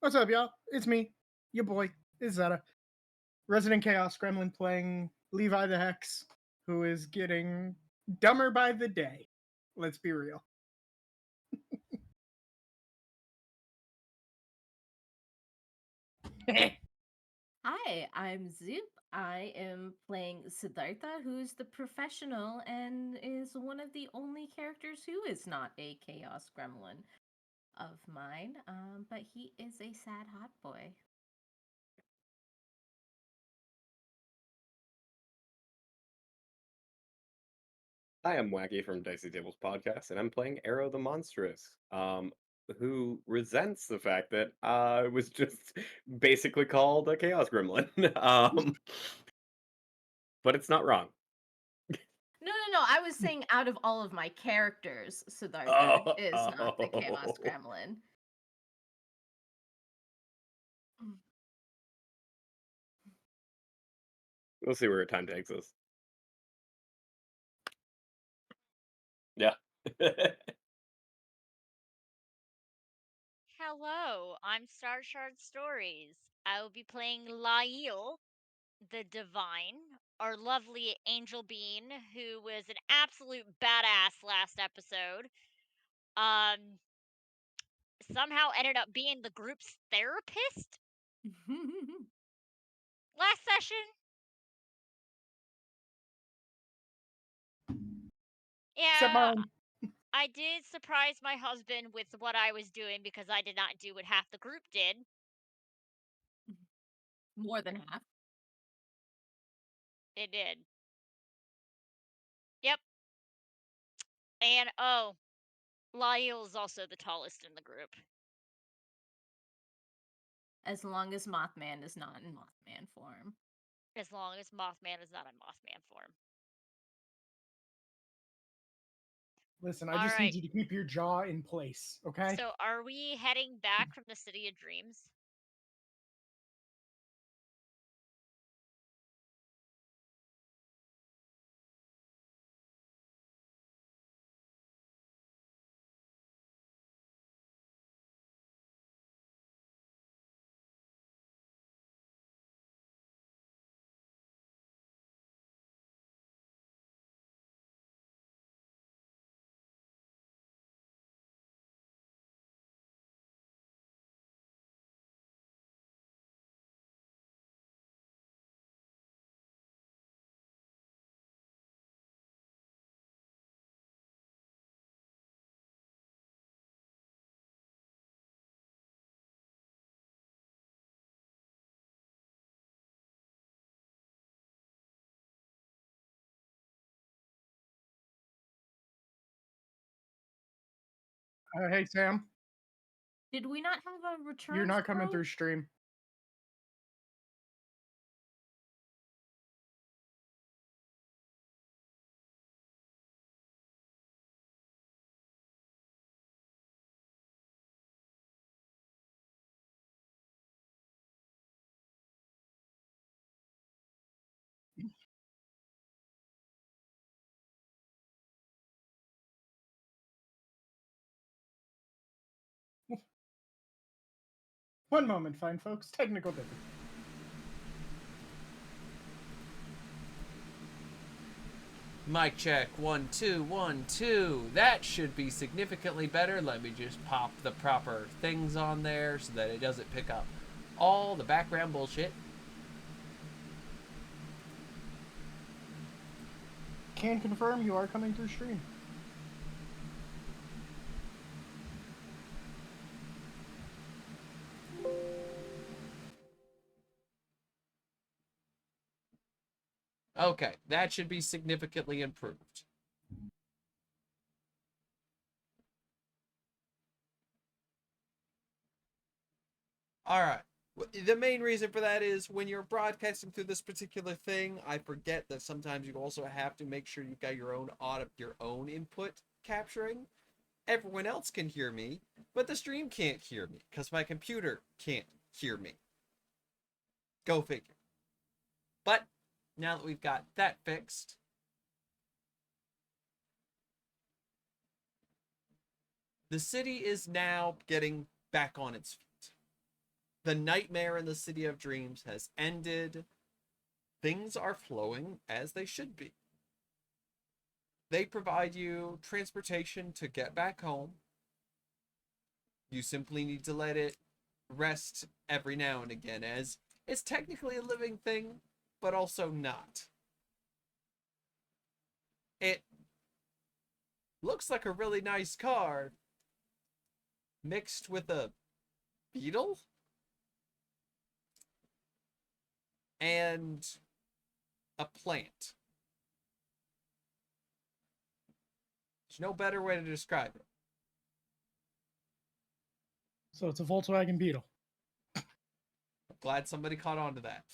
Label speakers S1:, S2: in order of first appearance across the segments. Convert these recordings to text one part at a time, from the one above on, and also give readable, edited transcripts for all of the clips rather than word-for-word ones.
S1: What's up, y'all? It's me, your boy, it's Zetta. Resident Chaos Gremlin playing Levi the Hex, who is getting dumber by the day. Let's be real.
S2: Hi, I'm Zoop. I am playing Siddhartha, who's the professional and is one of the only characters who is not a chaos gremlin of mine. But he is a sad hot boy.
S3: Hi, I'm Wacky from DiceyTablesPod, and I'm playing Arrow the Monstrous, who resents the fact that I was just basically called a Chaos Gremlin. But it's not wrong.
S2: No. I was saying out of all of my characters, Siddhartha is not the chaos
S3: Oh.
S2: gremlin.
S3: We'll see where time takes us. Yeah.
S4: Hello, I'm Starshard.Stories. I will be playing Layil the Divine, our lovely angel being who was an absolute badass last episode. Um, Somehow ended up being the group's therapist last session.
S1: Except
S4: Yeah,
S1: mine.
S4: I did surprise my husband with what I was doing because I did not do what half the group did.
S2: More than half.
S4: It did. Yep. And oh, Layil is also the tallest in the group.
S2: As long as Mothman is not in Mothman form.
S4: As long as Mothman is not in Mothman form.
S1: Listen, I
S4: All
S1: just need
S4: right.
S1: you to keep your jaw in place, okay?
S4: So, are we heading back from the City of Dreams?
S1: Hey, Sam,
S2: Did we not have a return?
S1: you're not coming through stream. One moment, fine folks. Technical difficulty.
S5: Mic check, 1, 2, 1, 2. That should be significantly better. Let me just pop the proper things on there so that it doesn't pick up all the background bullshit.
S1: Can confirm you are coming through stream.
S5: Okay, that should be significantly improved. Alright. The main reason for that is when you're broadcasting through this particular thing, I forget that sometimes you also have to make sure you've got your own input capturing. Everyone else can hear me, but the stream can't hear me because my computer can't hear me. Go figure. But now that we've got that fixed, the city is now getting back on its feet. The nightmare in the City of Dreams has ended. Things are flowing as they should be. They provide you transportation to get back home. You simply need to let it rest every now and again, as it's technically a living thing, but also not. It looks like a really nice car mixed with a beetle and a plant. There's no better way to describe it.
S1: So it's a Volkswagen Beetle.
S5: I'm glad somebody caught on to that.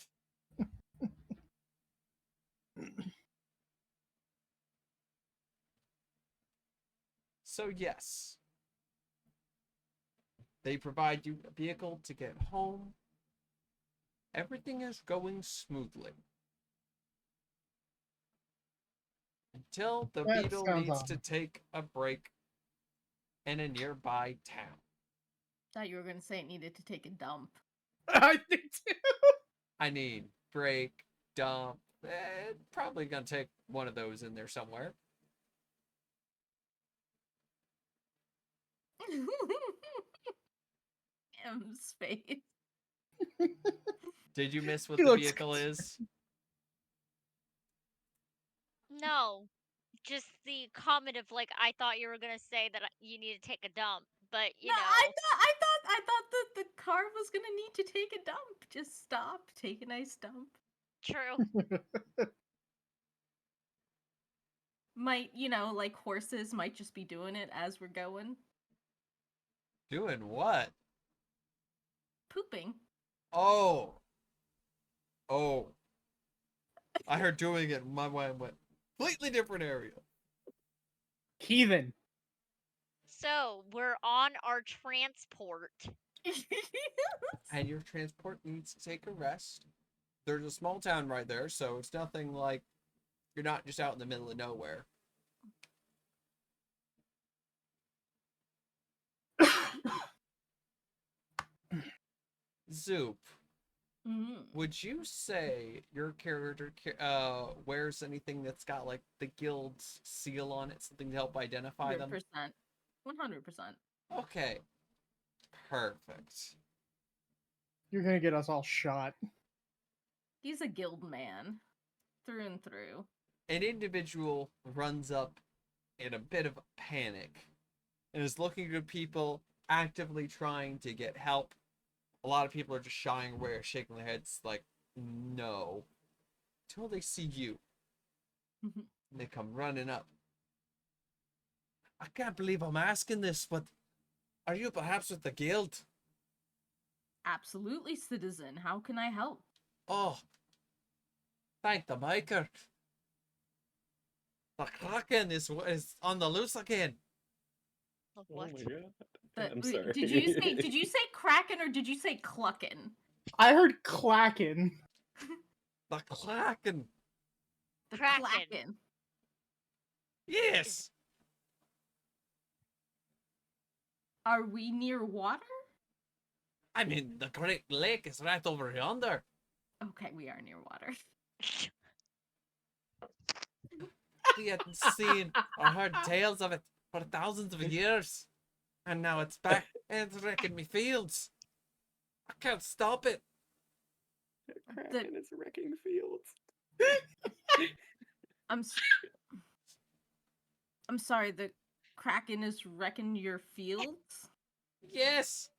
S5: So yes, they provide you a vehicle to get home. Everything is going smoothly. Until the
S1: That
S5: beetle
S1: sounds
S5: needs to
S1: awesome.
S5: take a break in a nearby town.
S2: Thought you were gonna say it needed to take a dump.
S1: I think too.
S5: I need break, dump. Probably gonna take one of those in there somewhere.
S2: M's face.
S5: Did you miss what
S1: He
S5: the
S1: looks
S5: vehicle
S1: concerned.
S5: is?
S4: No, just the comment of like I thought you were gonna say that you need to take a dump, but you
S2: No,
S4: know,
S2: I thought that the car was gonna need to take a dump. Just stop, take a nice dump.
S4: true.
S2: Might, like horses might just be doing it as we're going.
S5: Doing what?
S2: Pooping.
S5: Oh. I heard doing it. My mind went completely different area.
S1: Heathen.
S4: So we're on our transport.
S5: And your transport needs to take a rest. There's a small town right there, so it's nothing like you're not just out in the middle of nowhere. Zoop, would you say your character wears anything that's got like the guild's seal on it, something to help identify them?
S2: 100%. 100%.
S5: Okay. Perfect.
S1: You're gonna get us all shot.
S2: He's a guild man. Through and through.
S5: An individual runs up in a bit of a panic and is looking at people actively trying to get help. A lot of people are just shying away or shaking their heads like, no. Until they see you. And they come running up. I can't believe I'm asking this, but are you perhaps with the guild?
S2: Absolutely, citizen. How can I help?
S5: Oh, thank the maker. The khrauchen is on the loose again.
S4: What?
S3: Oh my god. I'm
S2: Wait,
S3: sorry.
S2: Did you say kraken or did you say cluckin'?
S1: I heard clacking.
S5: The khrauchen.
S2: The
S4: Kraken.
S2: clackin'.
S5: Yes.
S2: Are we near water?
S5: I mean, the Great Lake is right over yonder.
S2: Okay, we are near water.
S5: We hadn't seen or heard tales of it for thousands of years. And now it's back and it's wrecking me fields. I can't stop it.
S3: Kraken is wrecking fields.
S2: I'm sorry, the kraken is wrecking your fields?
S5: Yes.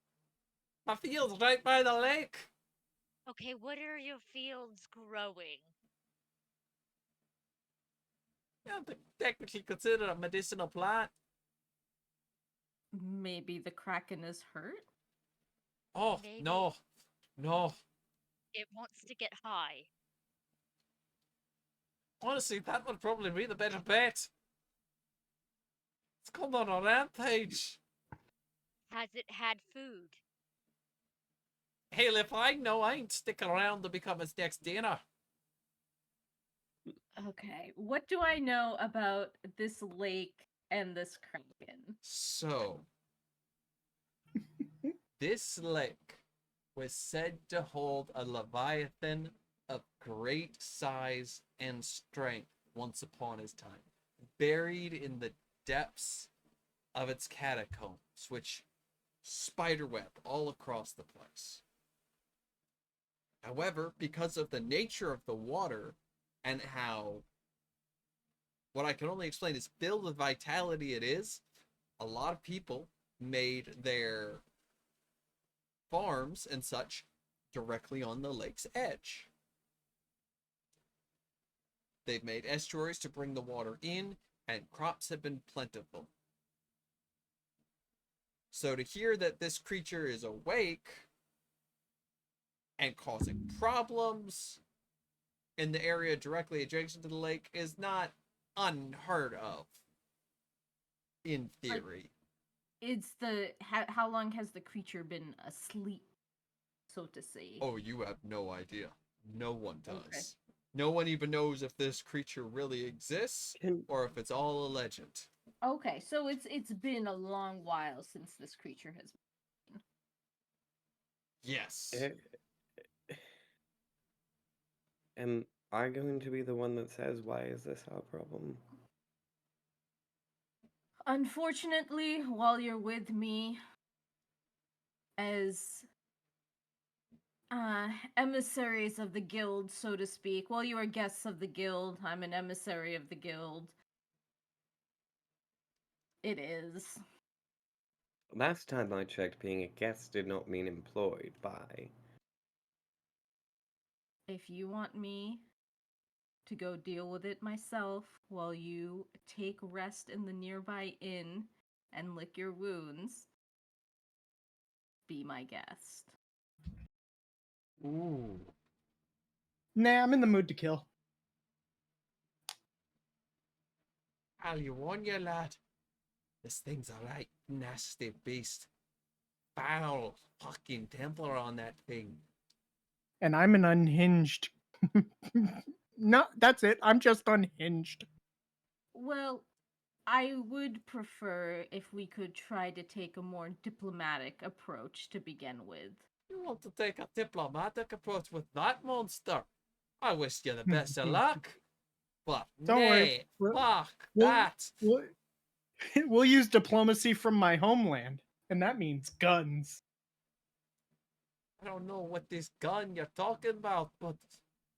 S5: My field's right by the lake.
S4: Okay, what are your fields growing?
S5: Yeah, they technically considered a medicinal plant.
S2: Maybe the kraken is hurt?
S5: Oh,
S4: Maybe.
S5: no.
S4: It wants to get high.
S5: Honestly, that would probably be the better bet. It's come on a rampage.
S4: Has it had food?
S5: Hell, if I know, I ain't sticking around to become its next dinner.
S2: Okay, what do I know about this lake and this kraken?
S5: So, this lake was said to hold a leviathan of great size and strength once upon his time, buried in the depths of its catacombs, which spiderweb all across the place. However, because of the nature of the water and how what I can only explain is filled with vitality it is, a lot of people made their farms and such directly on the lake's edge. They've made estuaries to bring the water in, and crops have been plentiful. So to hear that this creature is awake and causing problems in the area directly adjacent to the lake is not unheard of, in theory.
S2: It's how long has the creature been asleep, so to say?
S5: Oh, you have no idea. No one does.
S2: Okay.
S5: No one even knows if this creature really exists or if it's all a legend.
S2: Okay, so it's been a long while since this creature has been.
S5: Yes.
S3: Am I going to be the one that says, why is this our problem?
S2: Unfortunately, while you're with me as emissaries of the guild, so to speak, while you are guests of the guild, I'm an emissary of the guild. It is.
S3: Last time I checked, being a guest did not mean employed by.
S2: If you want me to go deal with it myself while you take rest in the nearby inn and lick your wounds, be my guest.
S5: Ooh.
S1: Nah, I'm in the mood to kill.
S5: I'll you warn you, lad. This thing's a right nasty beast. Foul fucking Templar on that thing.
S1: And I'm an unhinged. No, that's it. I'm just unhinged.
S2: Well, I would prefer if we could try to take a more diplomatic approach to begin with.
S5: You want to take a diplomatic approach with that monster? I wish you the best of luck. But
S1: Don't worry.
S5: nay, fuck
S1: we'll-
S5: that.
S1: We'll use diplomacy from my homeland, and that means guns.
S5: I don't know what this gun you're talking about, but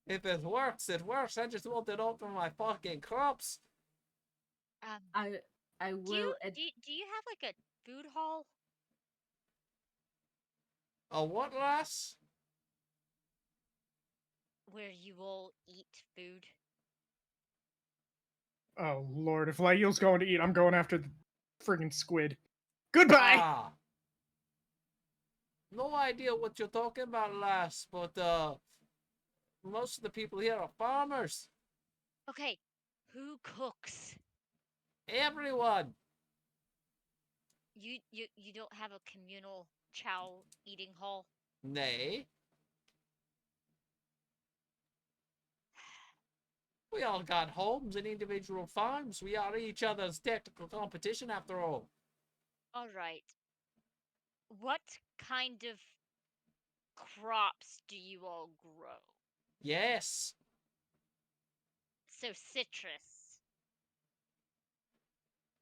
S5: if it works, it works. I just want it all for my fucking crops.
S2: I
S4: Do
S2: will.
S4: you have like a food hall?
S5: A what, lass?
S4: Where you all eat food?
S1: Oh lord, if Layil's going to eat, I'm going after the friggin' squid. Goodbye!
S5: Ah. No idea what you're talking about, lass, but most of the people here are farmers.
S4: Okay, who cooks?
S5: Everyone.
S4: You don't have a communal chow eating hall?
S5: Nay. We all got homes and individual farms. We are each other's technical competition, after all.
S4: All right. What kind of crops do you all grow?
S5: Yes.
S4: So citrus.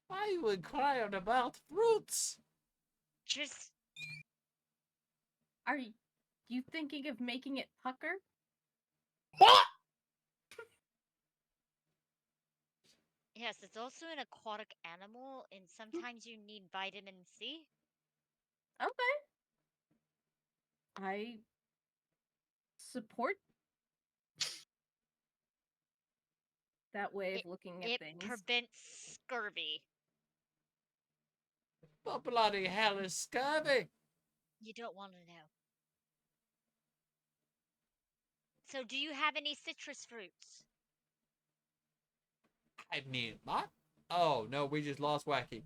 S5: Why you inquiring about fruits?
S4: Just
S2: Are you thinking of making it pucker?
S1: What?
S4: yes, it's also an aquatic animal, and sometimes you need vitamin C.
S2: Okay. I support that way of looking at
S4: It
S2: things.
S4: prevents scurvy.
S5: What bloody hell is scurvy?
S4: You don't want to know. So, do you have any citrus fruits?
S5: I mean, what? Oh, no, we just lost Wacky.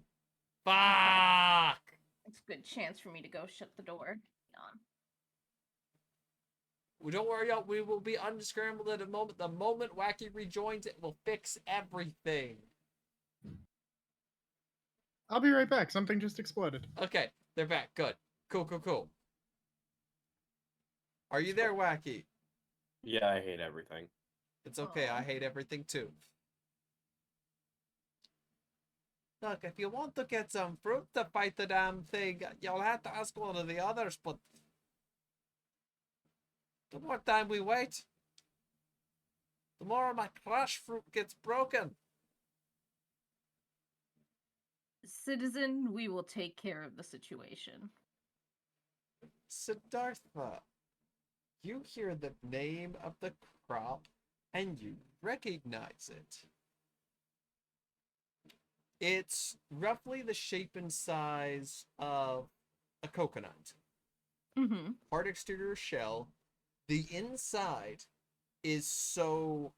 S5: Fuck!
S2: It's a good chance for me to go shut the door. On.
S5: Well, don't worry, y'all. We will be unscrambled at a moment. The moment Wacky rejoins, it will fix everything.
S1: I'll be right back. Something just exploded.
S5: Okay, they're back. Good. Cool. Are you there, Wacky?
S3: Yeah, I hate everything.
S5: It's okay.
S2: Aw.
S5: I hate everything too. Look, if you want to get some fruit to fight the damn thing, you'll have to ask one of the others, but the more time we wait, the more my crush fruit gets broken.
S2: Citizen, we will take care of the situation.
S5: Siddhartha, you hear the name of the crop and you recognize it. It's roughly the shape and size of a coconut.
S2: Mm-hmm.
S5: Hard exterior shell. The inside is so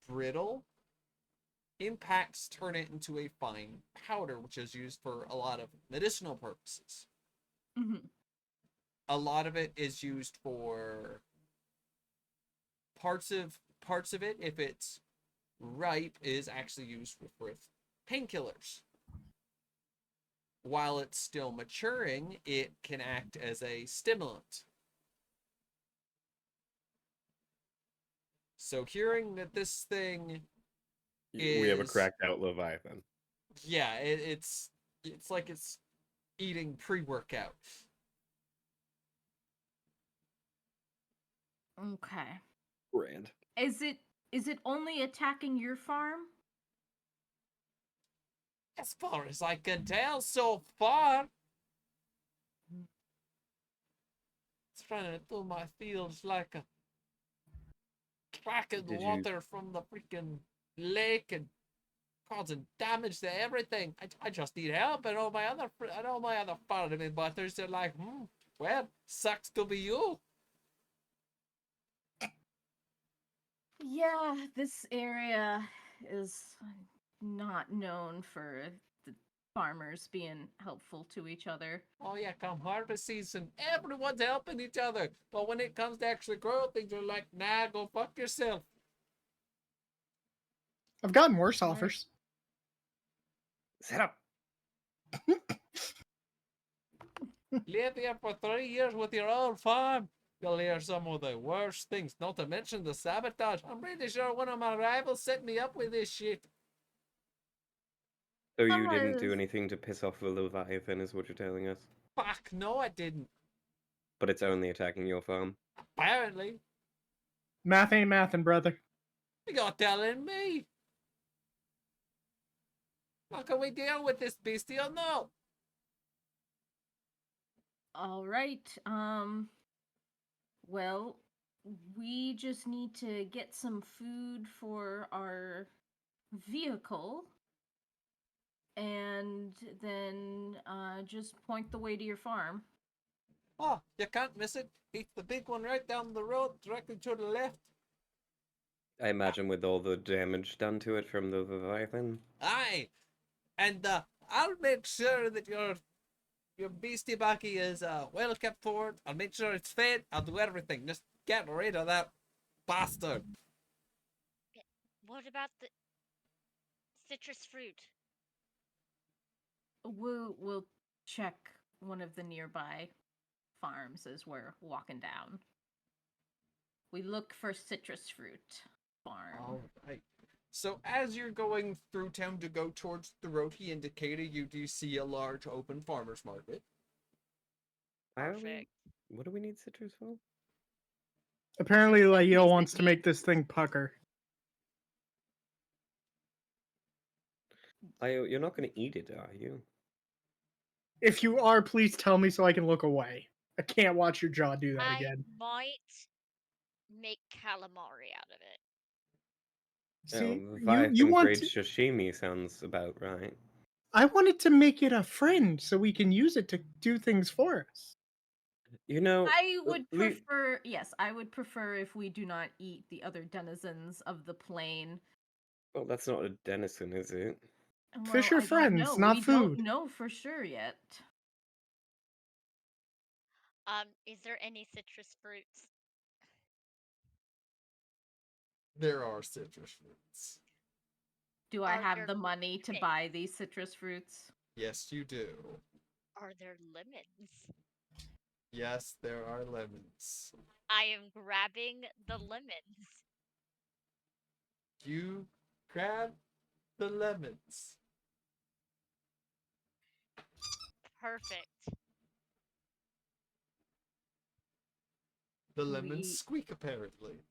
S5: brittle, impacts turn it into a fine powder, which is used for a lot of medicinal purposes.
S2: Mm-hmm.
S5: A lot of it is used for parts of it, if it's ripe, is actually used with painkillers. While it's still maturing, it can act as a stimulant. So hearing that this thing
S3: We have a
S5: is,
S3: cracked out Leviathan.
S5: yeah, it's like it's eating pre-workout.
S2: Okay.
S3: Grand.
S2: Is it only attacking your farm?
S5: As far as I can tell so far, it's running through my fields like a cracking
S3: Did you-
S5: water from the freaking lake and causing damage to everything. I just need help, and all my other farming butters are like, well, sucks to be you.
S2: Yeah, this area is not known for the farmers being helpful to each other.
S5: Oh yeah, come harvest season, everyone's helping each other. But when it comes to actually growing things, they're like, nah, go fuck yourself.
S1: I've gotten worse
S2: Right.
S1: offers.
S3: Set up.
S5: Live here for 3 years with your old farm. You'll hear some of the worst things, not to mention the sabotage. I'm pretty sure one of my rivals set me up with this shit.
S3: So you didn't do
S2: Yes.
S3: anything to piss off the Leviathan, is what you're telling us?
S5: Fuck, no, I didn't.
S3: But it's only attacking your farm.
S5: Apparently.
S1: Math ain't mathin', brother.
S5: You're telling me. How can we deal with this beastie or no?
S2: All right. Well, we just need to get some food for our vehicle and then just point the way to your farm.
S5: Oh, you can't miss it. It's the big one right down the road, directly to the left.
S3: I imagine with all the damage done to it from the Leviathan.
S5: Aye. And I'll make sure that your beastie Bucky is well kept forward. I'll make sure it's fed. I'll do everything. Just get rid of that bastard.
S4: What about the citrus fruit?
S2: We'll check one of the nearby farms as we're walking down. We look for citrus fruit farm.
S5: All right. So as you're going through town to go towards the road he indicated, you do see a large open farmer's market.
S3: Why are we-
S4: Perfect.
S3: What do we need citrus for?
S1: Apparently,
S2: He's
S1: Layil
S2: the
S1: wants to
S2: heat.
S1: make this thing pucker.
S3: You're not going to eat it, are you?
S1: If you are, please tell me so I can look away. I can't watch your jaw do that
S4: I
S1: again.
S4: might make calamari out of it.
S1: See, you
S3: Leviathan
S1: want
S3: grade
S1: to,
S3: sashimi sounds about right.
S1: I wanted to make it a friend so we can use it to do things for us.
S3: You know,
S2: I would prefer, yes, I would prefer if we do not eat the other denizens of the plain.
S3: well, that's not a denizen, is it?
S1: Fish
S2: Well,
S1: are
S2: I don't
S1: friends,
S2: know.
S1: not
S2: We
S1: food.
S2: don't know for sure yet.
S4: Is there any citrus fruits?
S5: There are citrus fruits.
S2: Do I
S4: Are
S2: have
S4: there
S2: the money to
S4: lemons?
S2: buy these citrus fruits?
S5: Yes, you do.
S4: Are there lemons?
S5: Yes, there are lemons.
S4: I am grabbing the lemons.
S5: You grab the lemons.
S4: Perfect.
S5: The lemons
S2: We-
S5: squeak, apparently.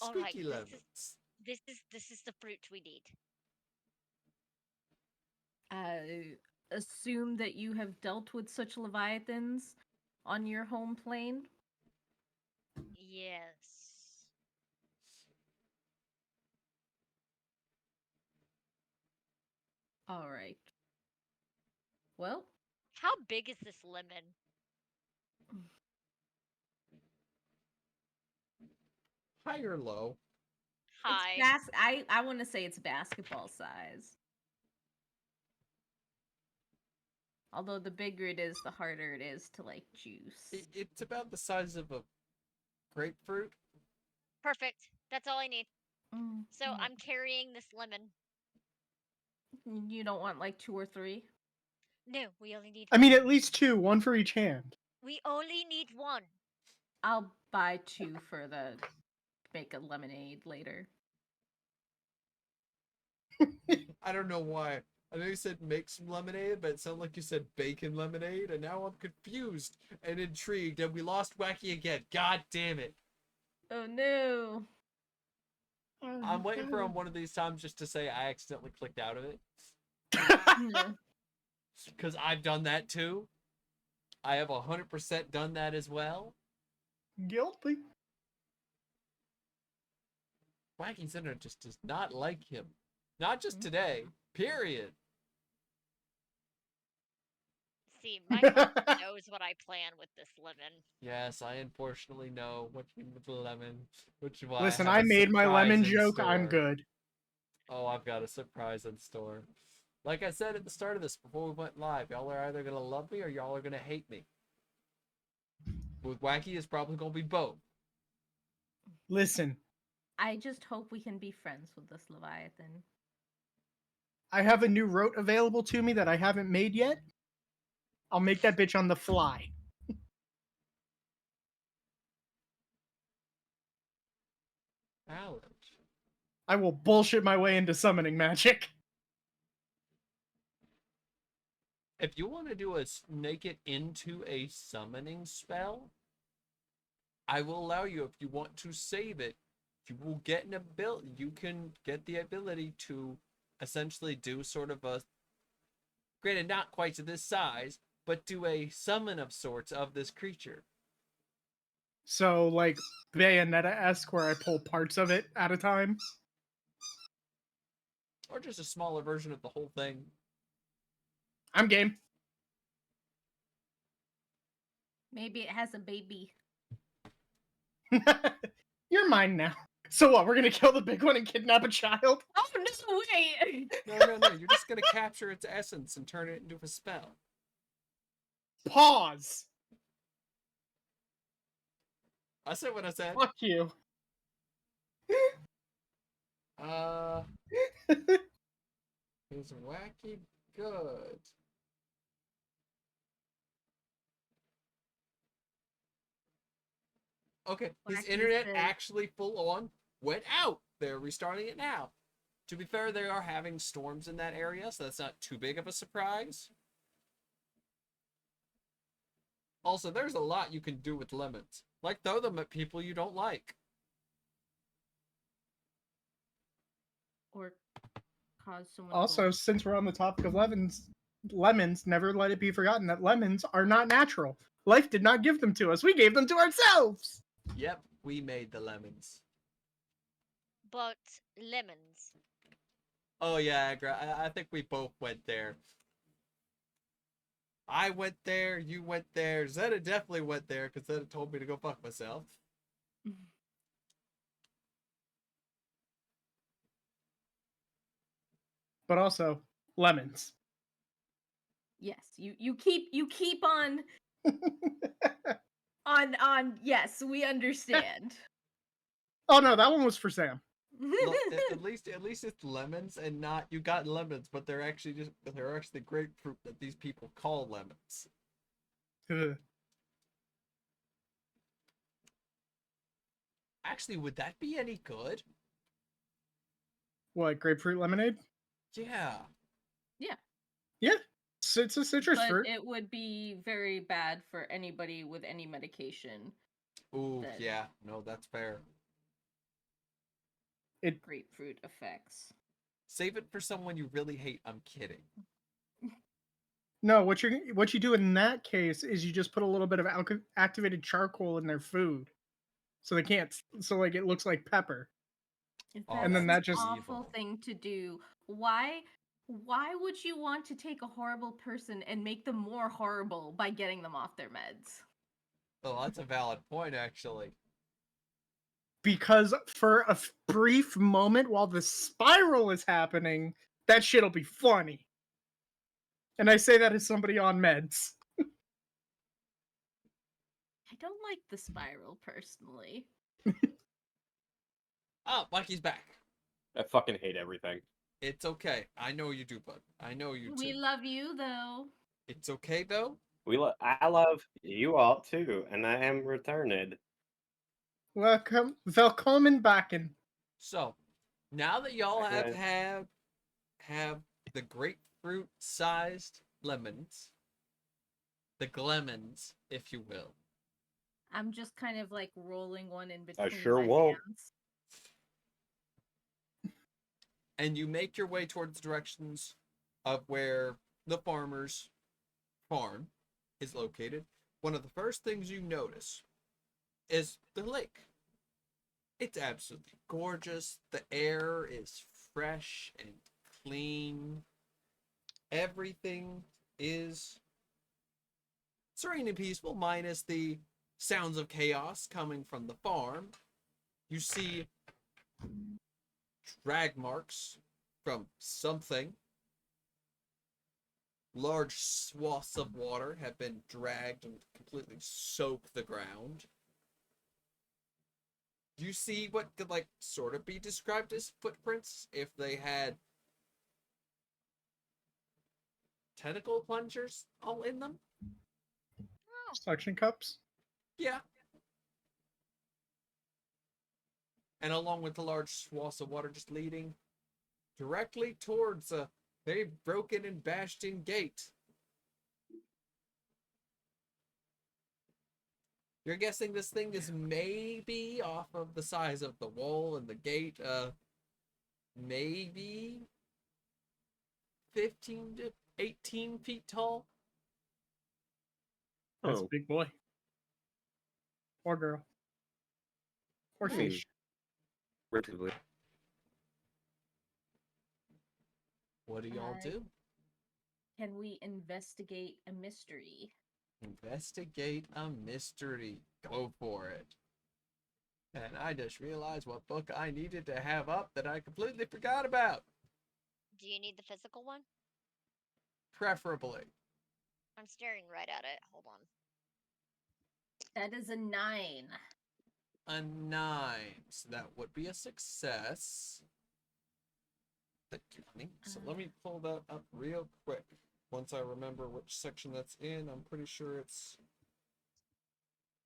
S4: All right,
S5: Squeaky lemons.
S4: this is the fruit we need.
S2: Assume that you have dealt with such leviathans on your home plane.
S4: Yes.
S2: All right. Well,
S4: How big is this lemon?
S5: High or low?
S4: Hi.
S2: I want to say it's basketball size. Although the bigger it is, the harder it is to like juice.
S5: It's about the size of a grapefruit.
S4: Perfect. That's all I need.
S2: Mm,
S4: So
S2: mm.
S4: I'm carrying this lemon.
S2: You don't want like 2 or 3?
S4: No, we only need
S1: I
S4: one.
S1: mean, at least 2, one for each hand.
S4: We only need one.
S2: I'll buy 2 for the make a lemonade later.
S5: I don't know why. I know you said make some lemonade, but it sounded like you said bacon lemonade, and now I'm confused and intrigued, and we lost Wacky again. God damn it.
S2: Oh no.
S5: I'm waiting for him one of these times just to say I accidentally clicked out of it.
S2: No.
S5: Because I've done that too. I have 100% done that as well.
S1: Guilty.
S5: Wacky's internet just does not like him. Not just today, period.
S4: See, my mom knows what I plan with this lemon.
S5: Yes, I unfortunately know what you mean with the lemon, which is why
S1: Listen,
S5: have
S1: I
S5: a
S1: made my
S5: surprise
S1: lemon
S5: in
S1: joke. I'm
S5: store.
S1: good.
S5: Oh, I've got a surprise in store. Like I said at the start of this, before we went live, y'all are either gonna love me or y'all are gonna hate me. With Wacky, it's probably gonna be both.
S1: Listen,
S2: I just hope we can be friends with this leviathan.
S1: I have a new rote available to me that I haven't made yet. I'll make that bitch on the fly.
S5: Ouch.
S1: I will bullshit my way into summoning magic.
S5: If you want to do a make it into a summoning spell, I will allow you. If you want to save it, you will get an ability. You can get the ability to essentially do sort of a, granted not quite to this size, but do a summon of sorts of this creature.
S1: So, like, Bayonetta-esque, where I pull parts of it at a time.
S5: Or just a smaller version of the whole thing.
S1: I'm game.
S2: Maybe it has a baby.
S1: You're mine now. So what, we're gonna kill the big one and kidnap a child?
S2: Oh no, wait!
S5: No. You're just going to capture its essence and turn it into a spell.
S1: Pause!
S5: I said what I said.
S1: Fuck you.
S5: Is Wacky good? Okay, his
S2: Wacky
S5: internet
S2: says-
S5: actually full on went out. They're restarting it now. To be fair, they are having storms in that area, so that's not too big of a surprise. Also, there's a lot you can do with lemons. Like throw them at people you don't like.
S2: Or cause someone to
S1: Also,
S2: go-
S1: since we're on the topic of lemons, never let it be forgotten that lemons are not natural. Life did not give them to us. We gave them to ourselves!
S5: Yep, we made the lemons.
S4: But lemons.
S5: Oh yeah, I think we both went there. I went there, you went there, Zetta definitely went there because Zetta told me to go fuck myself.
S1: But also, lemons.
S2: Yes, you keep on yes, we understand.
S1: Oh no, that one was for Sam.
S5: Look, at least it's lemons and not you got lemons, but they're actually grapefruit that these people call lemons.
S1: Ugh.
S5: Actually, would that be any good?
S1: What, grapefruit lemonade?
S5: Yeah.
S1: Yeah, it's a citrus
S2: But
S1: fruit.
S2: it would be very bad for anybody with any medication.
S5: Ooh,
S2: That-
S5: yeah. No, that's fair.
S2: Grapefruit effects.
S5: Save it for someone you really hate. I'm kidding.
S1: No, what you do in that case is you just put a little bit of activated charcoal in their food, so they can't. So like it looks like pepper.
S5: Oh,
S1: And then
S2: That's
S1: that
S2: an
S1: just-
S2: awful
S5: evil.
S2: thing to do. Why would you want to take a horrible person and make them more horrible by getting them off their meds?
S5: Oh, that's a valid point, actually.
S1: Because for a brief moment while the spiral is happening, that shit'll be funny. And I say that as somebody on meds.
S2: I don't like the spiral personally.
S5: Oh, Wacky's back.
S3: I fucking hate everything.
S5: It's okay. I know you do, bud. I know you
S2: We
S5: too.
S2: love you though.
S5: It's okay, though?
S3: I love you all too, and I am returned.
S1: Welcome, willkommen backen.
S5: So, now that y'all
S3: Okay.
S5: have the grapefruit-sized lemons, the glemons, if you will,
S2: I'm just kind of like rolling one in between
S3: sure
S2: my
S3: won't.
S2: hands.
S5: and you make your way towards the directions of where the farmer's farm is located, one of the first things you notice is the lake. It's absolutely gorgeous. The air is fresh and clean. Everything is serene and peaceful, minus the sounds of chaos coming from the farm. You see drag marks from something. Large swaths of water have been dragged and completely soak the ground. You see what could like sort of be described as footprints if they had tentacle plungers all in them.
S1: Suction cups.
S5: Yeah. And along with the large swaths of water just leading directly towards a very broken and bashed in gate. You're guessing this thing is maybe off of the size of the wall and the gate, maybe 15 to 18 feet tall.
S1: That's a
S3: Oh,
S1: big boy. Or girl. Or
S3: Hmm.
S1: fish.
S3: relatively.
S5: What do y'all
S2: Uh,
S5: do?
S2: Can we investigate a mystery?
S5: Investigate a mystery. Go for it. And I just realized what book I needed to have up that I completely forgot about.
S4: Do you need the physical one?
S5: Preferably.
S4: I'm staring right at it. Hold on.
S2: That is a 9.
S5: A 9. So that would be a success. Thank you, honey. So let me pull that up real quick. Once I remember which section that's in, I'm pretty sure it's...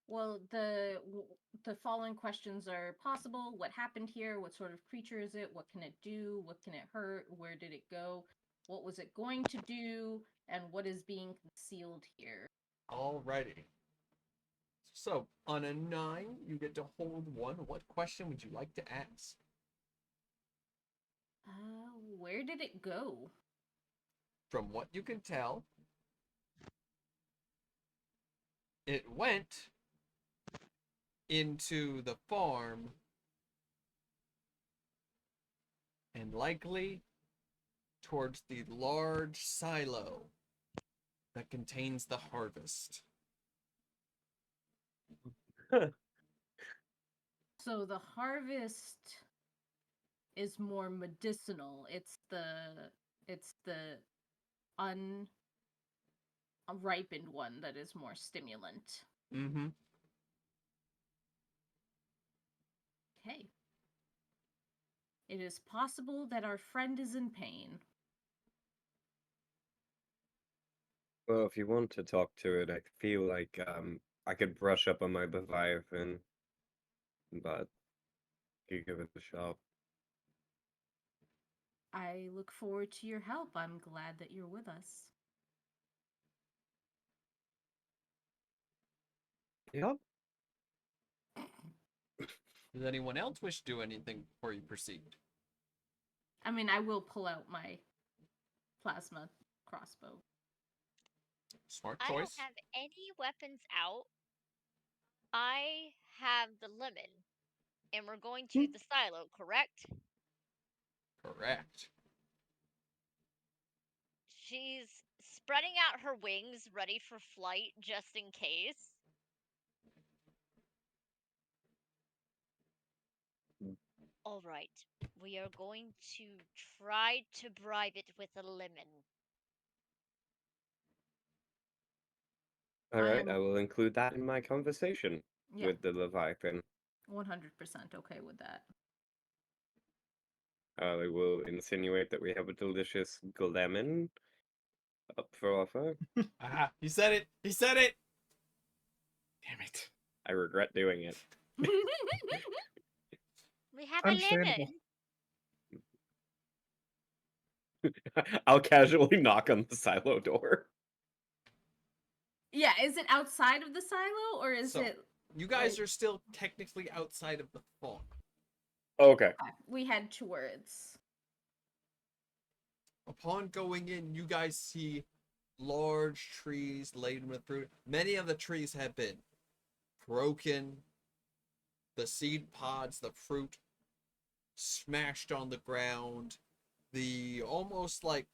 S2: Well, the following questions are possible. What happened here? What sort of creature is it? What can it do? What can it hurt? Where did it go? What was it going to do? And what is being concealed here?
S5: Alrighty. So, on a 9, you get to hold 1. What question would you like to ask?
S2: Where did it go?
S5: From what you can tell, it went into the farm and likely towards the large silo that contains the harvest.
S2: So the harvest is more medicinal. It's the unripened one that is more stimulant.
S5: Mm-hmm.
S2: Okay. It is possible that our friend is in pain.
S3: Well, if you want to talk to it, I feel like I could brush up on my Leviathan, but you give it a shot.
S2: I look forward to your help. I'm glad that you're with us.
S3: Yep.
S5: Does anyone else wish to do anything before you proceed?
S2: I mean, I will pull out my plasma crossbow.
S5: Smart
S4: I don't
S5: choice.
S4: have any weapons out. I have the lemon, and we're going to the silo, correct?
S5: Correct.
S4: She's spreading out her wings, ready for flight, just in case. All right, we are going to try to bribe it with a lemon.
S3: All
S2: I
S3: right,
S2: am-
S3: I will include that in my conversation
S2: Yeah,
S3: with the Leviathan.
S2: 100% okay with that.
S3: I will insinuate that we have a delicious lemon up for offer.
S5: Aha! He said it. He said it.
S1: Damn it.
S3: I regret doing it.
S4: We have a
S1: Understandable.
S4: lemon.
S3: I'll casually knock on the silo door.
S2: Yeah, is it outside of the silo or is
S5: So,
S2: it?
S5: You guys
S2: like-
S5: are still technically outside of the farm.
S3: Okay.
S2: Okay, we head towards.
S5: Upon going in, you guys see large trees laden with fruit. Many of the trees have been broken. The seed pods, the fruit smashed on the ground. The almost like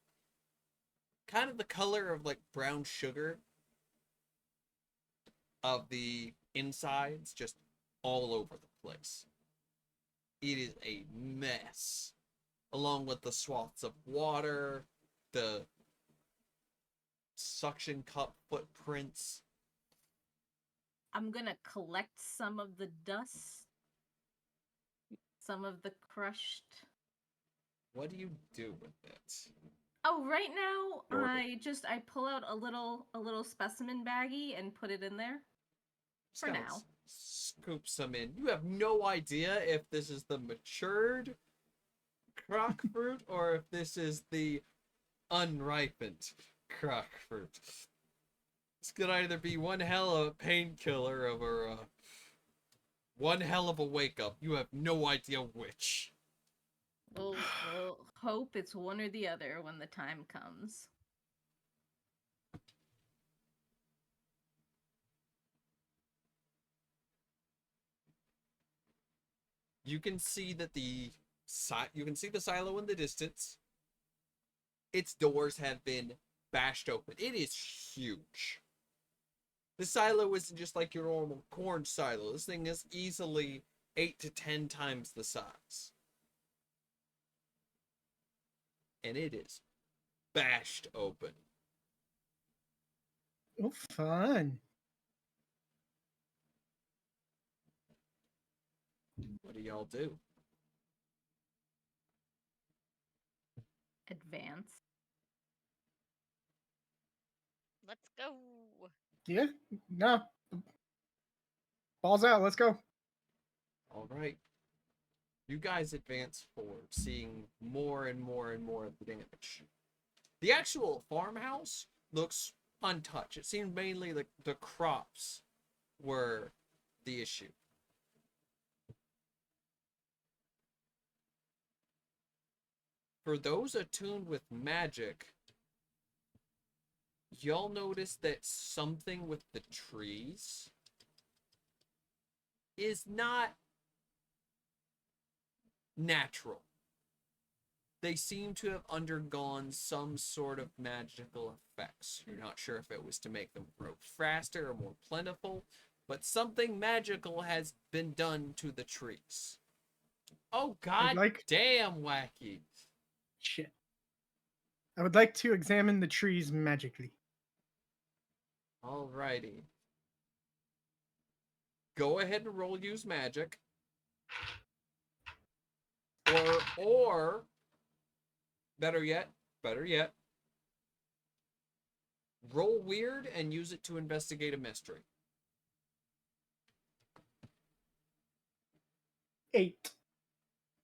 S5: kind of the color of like brown sugar of the insides just all over the place. It is a mess. Along with the swaths of water, the suction cup footprints.
S2: I'm gonna collect some of the dust, some of the crushed.
S5: What do you do with it?
S2: Oh, right now
S3: Sort of.
S2: I pull out a little specimen baggie and put it in there.
S5: Just
S2: For
S5: kinda
S2: now.
S5: scoop some in. You have no idea if this is the matured croc fruit or if this is the unripened croc fruit. This could either be one hell of a painkiller or one hell of a wake up. You have no idea which.
S2: We'll hope it's one or the other when the time comes.
S5: You can see that the silo in the distance. Its doors have been bashed open. It is huge. The silo isn't just like your normal corn silo. This thing is easily 8 to 10 times the size. And it is bashed open.
S1: Oh, fun.
S5: What do y'all do?
S2: Advance.
S4: Let's go.
S1: Yeah, no. Balls out, let's go.
S5: All right. You guys advance forward, seeing more and more and more of the damage. The actual farmhouse looks untouched. It seemed mainly like the crops were the issue. For those attuned with magic, y'all notice that something with the trees is not natural. They seem to have undergone some sort of magical effects. You're not sure if it was to make them grow faster or more plentiful, but something magical has been done to the trees. Oh, god damn, Wacky.
S1: Shit. I would like to examine the trees magically.
S5: Alrighty. Go ahead and roll use magic. Or better yet, Roll weird and use it to investigate a mystery.
S1: 8.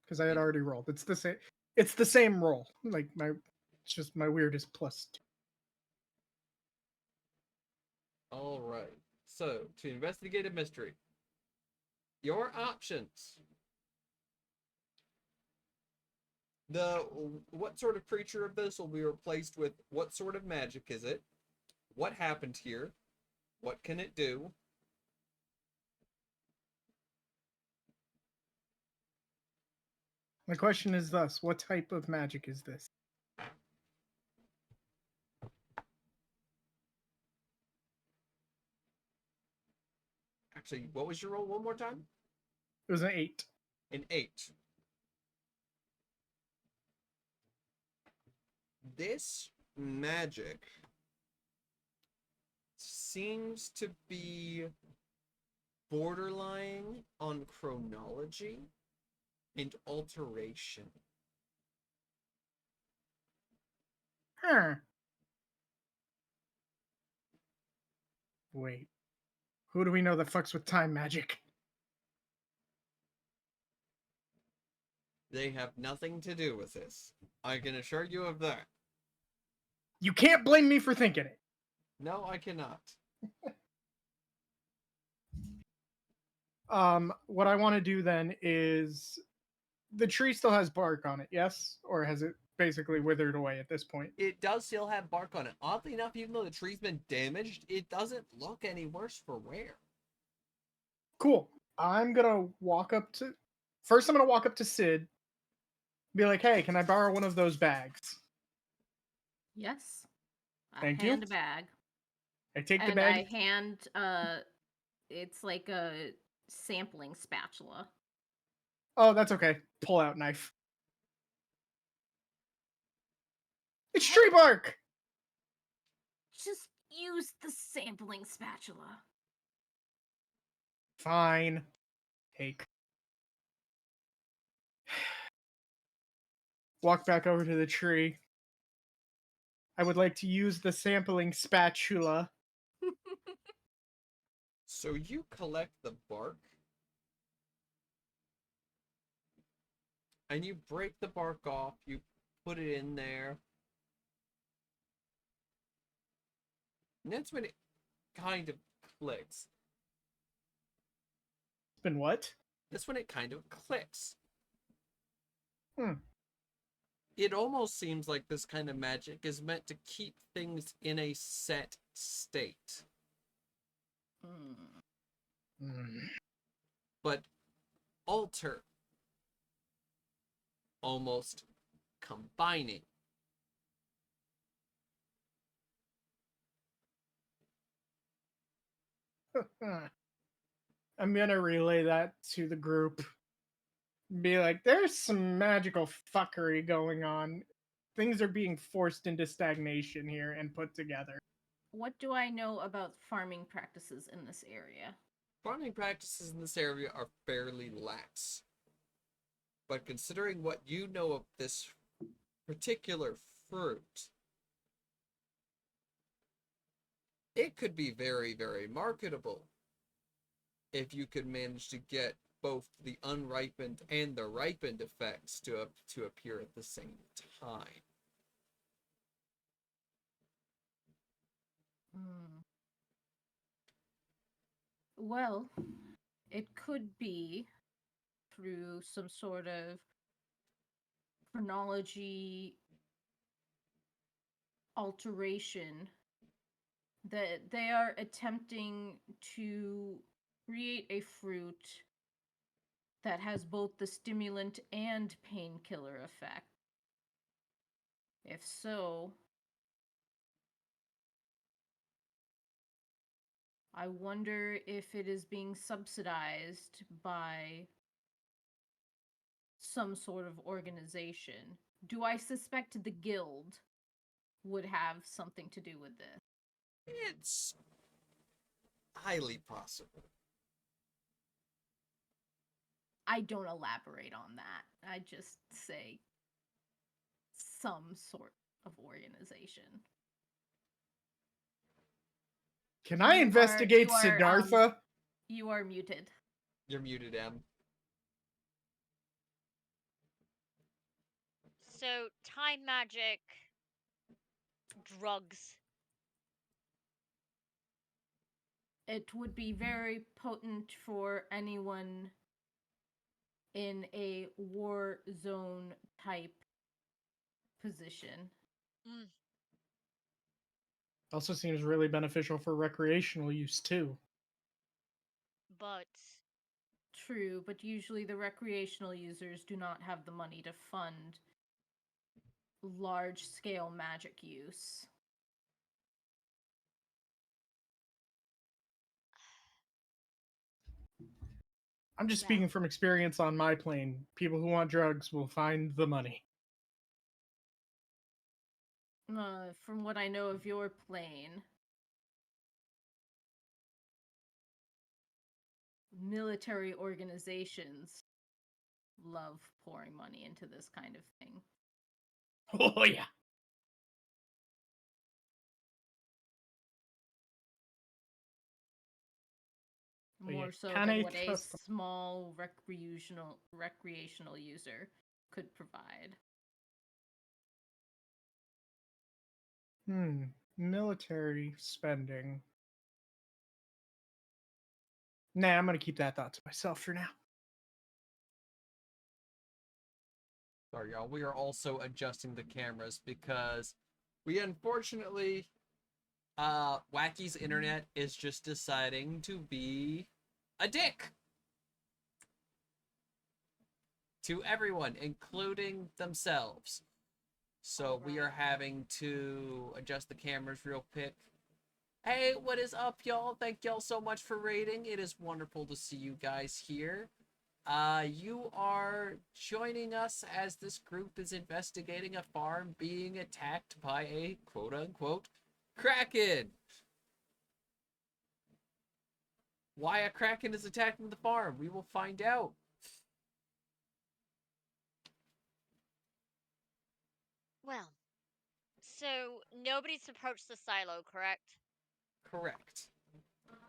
S1: Because I had already rolled. It's the same. It's the same roll. Like it's just my weird is +2.
S5: All right. So, to investigate a mystery, your options. What sort of creature of this will be replaced with what sort of magic is it? What happened here? What can it do?
S1: My question is thus: what type of magic is this?
S5: Actually, what was your roll one more time?
S1: It was an 8.
S5: An 8. This magic seems to be borderline on chronology and alteration.
S1: Huh. Wait. Who do we know that fucks with time magic?
S5: They have nothing to do with this. I can assure you of that.
S1: You can't blame me for thinking it.
S5: No, I cannot.
S1: What I want to do then is the tree still has bark on it, yes? Or has it basically withered away at this point?
S5: It does still have bark on it. Oddly enough, even though the tree's been damaged, it doesn't look any worse for wear.
S1: Cool. I'm gonna walk up to first I'm gonna walk up to Sid, be like, hey, can I borrow one of those bags?
S2: Yes. I
S1: Thank
S2: hand
S1: you.
S2: a bag.
S1: I take the
S2: And
S1: bag.
S2: I hand it's like a sampling spatula.
S1: Oh, that's okay. Pull out knife. It's tree bark!
S2: Just use the sampling spatula.
S1: Fine. Take. Walk back over to the tree. I would like to use the sampling spatula.
S5: So you collect the bark, and you break the bark off, you put it in there, and that's when it kind of clicks.
S1: It's been what?
S5: That's when it kind of clicks.
S1: Hmm.
S5: It almost seems like this kind of magic is meant to keep things in a set state, but alter, almost combining.
S1: I'm gonna relay that to the group. Be like, there's some magical fuckery going on. Things are being forced into stagnation here and put together.
S2: What do I know about farming practices in this area?
S5: Farming practices in this area are fairly lax. But considering what you know of this particular fruit, it could be very, very marketable if you could manage to get both the unripened and the ripened effects to appear at the same time.
S2: Well, it could be through some sort of chronology alteration that they are attempting to create a fruit that has both the stimulant and painkiller effect. If so, I wonder if it is being subsidized by some sort of organization. Do I suspect the guild would have something to do with this?
S5: It's highly possible.
S2: I don't elaborate on that. I just say some sort of organization.
S1: Can I investigate Siddhartha?
S2: You are muted.
S5: You're muted, Em.
S4: So, time magic, drugs.
S2: It would be very potent for anyone in a war zone type position.
S4: Mm,
S1: Also seems really beneficial for recreational use too.
S4: but
S2: True, but usually the recreational users do not have the money to fund large scale magic use.
S1: I'm just
S4: Yeah.
S1: speaking from experience on my plane. People who want drugs will find the money.
S2: From what I know of your plane, military organizations love pouring money into this kind of thing.
S1: Oh yeah. But yeah,
S2: More so
S1: can
S2: than
S1: I
S2: what a
S1: trust them?
S2: small recreational user could provide.
S1: Military spending. Nah, I'm gonna keep that thought to myself for now.
S5: Sorry, y'all. We are also adjusting the cameras because we unfortunately, Wacky's internet is just deciding to be a dick to everyone, including themselves. So we are having to adjust the cameras real quick. Hey, what is up, y'all? Thank y'all so much for raiding. It is wonderful to see you guys here. You are joining us as this group is investigating a farm being attacked by a quote-unquote kraken. Why a kraken is attacking the farm? We will find out.
S4: well, so nobody's approached the silo, correct?
S5: Correct.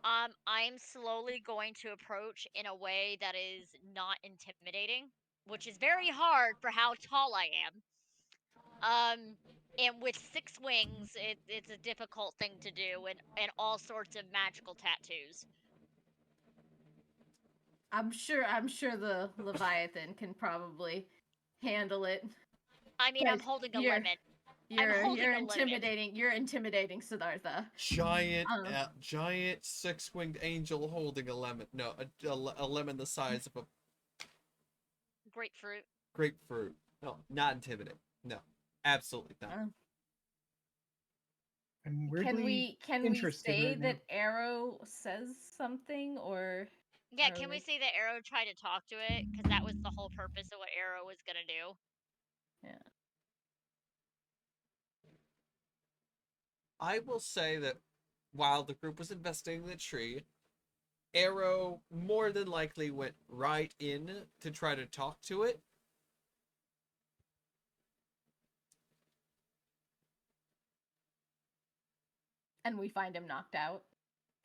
S4: I'm slowly going to approach in a way that is not intimidating, which is very hard for how tall I am. And with 6 wings, it's a difficult thing to do, and all sorts of magical tattoos.
S2: I'm sure the Leviathan can probably handle it.
S4: I mean, I'm
S2: But
S4: holding a lemon. I'm
S2: You're
S4: holding a lemon.
S2: intimidating Siddhartha.
S5: Giant,
S2: Um.
S5: giant six-winged angel holding a lemon. No, a lemon the size of a
S4: Grapefruit.
S5: grapefruit. No, not intimidating. No, absolutely not.
S1: I'm weirdly
S2: Can we
S1: interested
S2: say
S1: right now.
S2: that Arrow says something, or
S4: Yeah,
S2: are
S4: can we
S2: we-
S4: say that Arrow tried to talk to it? Because that was the whole purpose of what Arrow was gonna do.
S2: Yeah.
S5: I will say that while the group was investigating the tree, Arrow more than likely went right in to try to talk to it.
S2: And we find him knocked out?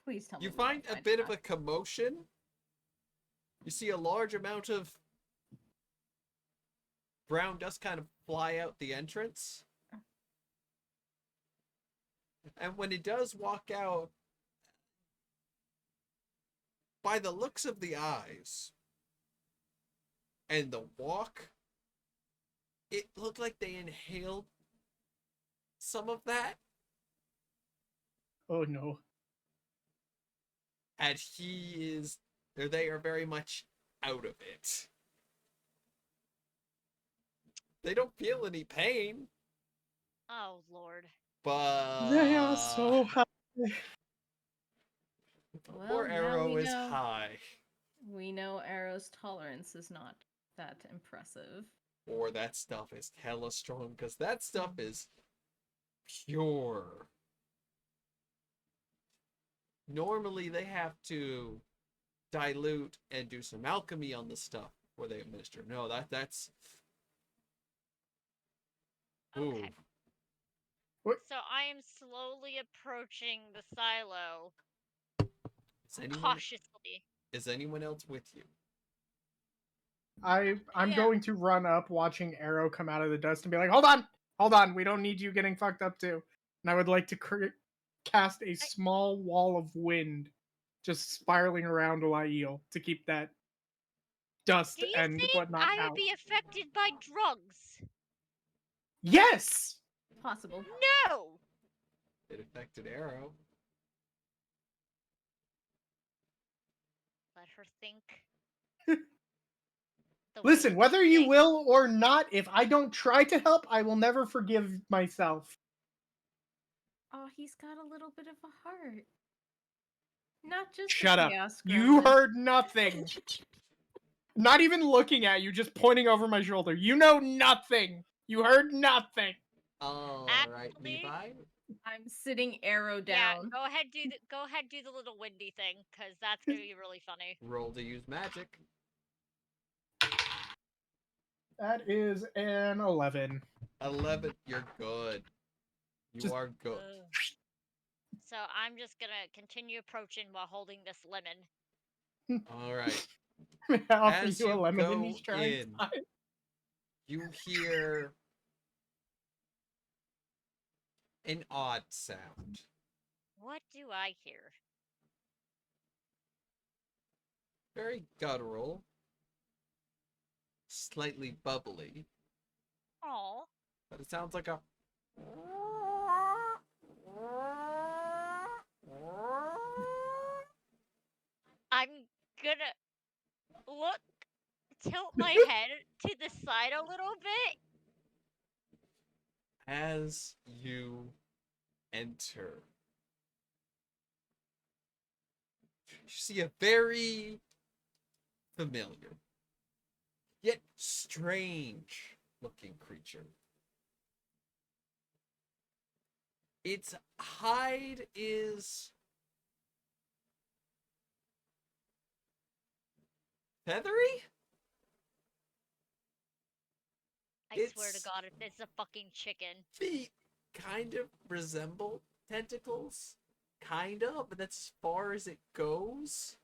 S2: Please tell me.
S5: You
S2: we don't
S5: find a
S2: him
S5: bit of a
S2: knocked-
S5: commotion. You see a large amount of brown dust kind of fly out the entrance. And when he does walk out, by the looks of the eyes and the walk, it looked like they inhaled some of that.
S1: Oh no.
S5: And they are very much out of it. They don't feel any pain,
S4: Oh Lord.
S5: but
S1: They are so high.
S5: poor
S2: Well, now
S5: Arrow
S2: we
S5: is
S2: know.
S5: high.
S2: We know Arrow's tolerance is not that impressive.
S5: Or that stuff is hella strong, because that stuff is pure. Normally they have to dilute and do some alchemy on the stuff before they administer. No, that's ooh.
S4: Okay. So I am slowly approaching the silo,
S5: Is
S4: cautiously.
S5: anyone else with you?
S1: I'm
S2: Yeah.
S1: going to run up, watching Arrow come out of the dust, and be like, hold on, we don't need you getting fucked up too. And I would like to cast a small wall of wind, just spiraling around Layil to keep that dust
S4: Do you
S1: and
S4: think
S1: whatnot
S4: I would
S1: out.
S4: be affected by drugs?
S1: Yes.
S2: Possible.
S4: No!
S5: It affected Arrow.
S4: Let her think.
S1: Listen, whether you will or not, if I don't try to help, I will never forgive myself.
S2: Oh, he's got a little bit of a heart. Not just
S1: Shut
S2: a
S1: up.
S2: chaos
S1: You
S2: gremlin.
S1: heard nothing. Not even looking at you, just pointing over my shoulder. You know nothing. You heard nothing.
S5: All right,
S4: Actually-
S5: Levi.
S2: I'm sitting Arrow
S4: Yeah,
S2: down.
S4: go ahead, do the little windy thing, because that's gonna be really funny.
S5: Roll to use magic.
S1: That is an 11.
S5: 11. You're good. You are good.
S4: Ugh. So I'm just gonna continue approaching while holding this lemon.
S5: All right.
S1: May I offer
S5: As
S1: you a
S5: you
S1: lemon in
S5: go
S1: these trying
S5: in,
S1: times?
S5: you hear an odd sound.
S4: What do I hear?
S5: Very guttural. Slightly bubbly.
S4: Oh,
S5: But it sounds like a...
S4: I'm gonna tilt my head to the side a little bit.
S5: As you enter, you see a very familiar, yet strange looking creature. Its hide is feathery?
S4: I swear to
S5: It's-
S4: God, if it's a fucking chicken.
S5: Feet kind of resemble tentacles. Kind of, but that's as far as it goes.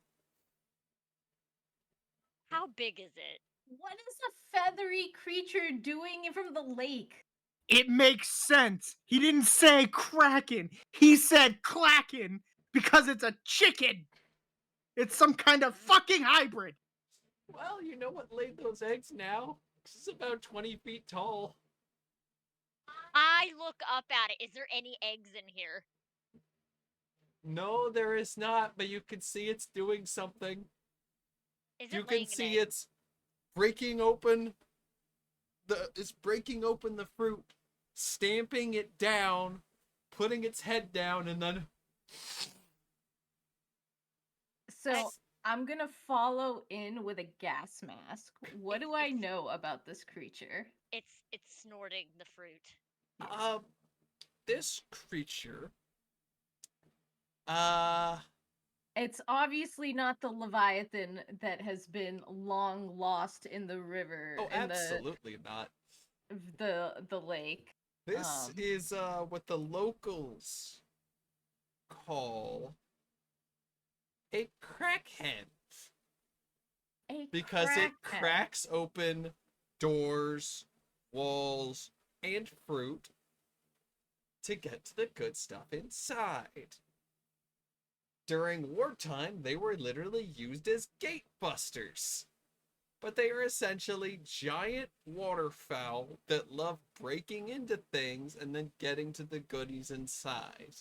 S4: How big is it?
S2: What is a feathery creature doing from the lake?
S1: It makes sense. He didn't say kraken. He said clacken because it's a chicken. It's some kind of fucking hybrid.
S5: Well, you know what laid those eggs now? It's about 20 feet tall.
S4: I look up at it. Is there any eggs in here?
S5: No, there is not, but you can see it's doing something.
S4: Is
S5: You
S4: it
S5: can
S4: laying an
S5: see
S4: egg?
S5: it's breaking open the fruit, stamping it down, putting its head down, and then
S2: So I'm gonna follow in with a gas mask. What do I know about this creature?
S4: It's snorting the fruit.
S5: this creature
S2: It's obviously not the Leviathan that has been long lost in the river.
S5: oh,
S2: in
S5: absolutely not.
S2: the lake.
S5: This is what the locals call a crackhead. Because it
S2: crackhead.
S5: cracks open doors, walls, and fruit to get to the good stuff inside. During wartime, they were literally used as gate busters. But they are essentially giant waterfowl that love breaking into things and then getting to the goodies inside.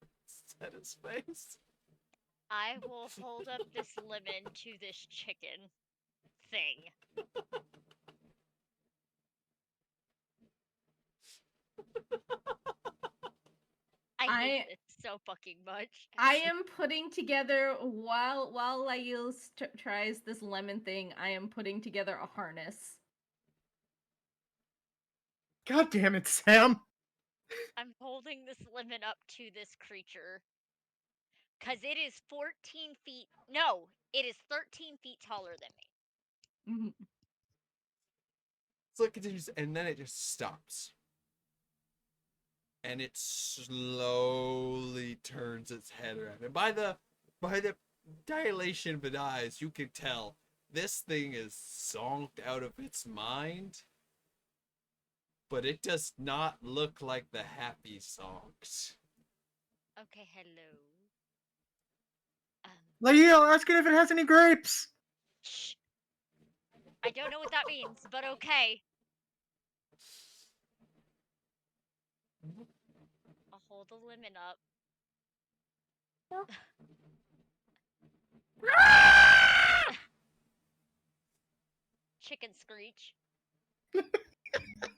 S5: Is that his face?
S4: I will hold up this lemon to this chicken thing. I hate this so fucking much.
S2: I am putting together while Layil tries this lemon thing. I am putting together a harness.
S1: God damn it, Sam.
S4: I'm holding this lemon up to this creature. Because it is 14 feet. No, it is 13 feet taller than me.
S2: Mhm.
S5: So it continues, and then it just stops. And it slowly turns its head around. And by the dilation of its eyes, you can tell this thing is zonked out of its mind. But it does not look like the happy songs.
S4: Okay, hello.
S1: Layil, ask it if it has any grapes.
S4: Shh. I don't know what that means, but okay. I'll hold the lemon up. Chicken screech.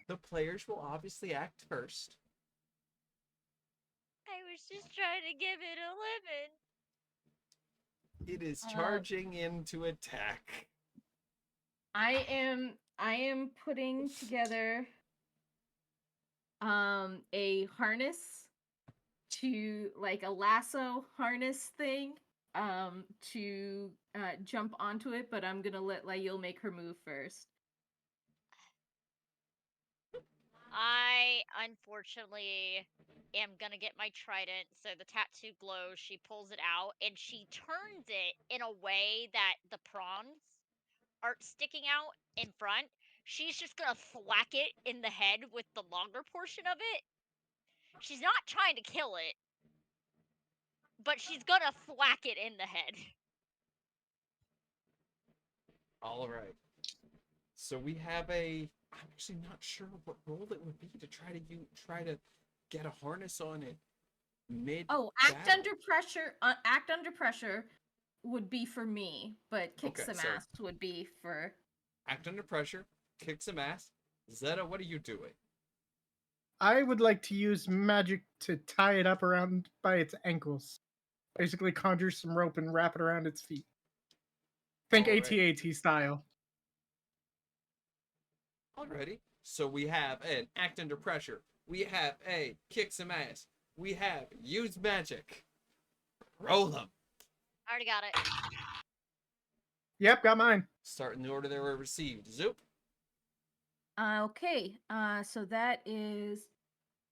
S5: The players will obviously act first.
S4: I was just trying to give it a lemon.
S5: It is charging in to attack.
S2: I am putting together a harness to like a lasso harness thing to jump onto it, but I'm gonna let Layil make her move first.
S4: I unfortunately am gonna get my trident, so the tattoo glows. She pulls it out and she turns it in a way that the prawns aren't sticking out in front. She's just gonna thwack it in the head with the longer portion of it. She's not trying to kill it, but she's gonna thwack it in the head.
S5: All right. So we have a. I'm actually not sure what role it would be to try to get a harness on it mid.
S2: Oh, act under pressure. Act under pressure would be for me, but kick
S5: Okay,
S2: some
S5: so-
S2: ass would be for.
S5: Act under pressure, kick some ass. Zetta, what are you doing?
S1: I would like to use magic to tie it up around by its ankles. Basically, conjure some rope and wrap it around its feet. Think
S5: Alright.
S1: AT-AT style.
S5: Alrighty. So we have an act under pressure. We have a kick some ass. We have use magic. Roll them.
S4: I already got it.
S1: Yep, got mine.
S5: Start in the order they were received. Zoop.
S2: Okay. So that is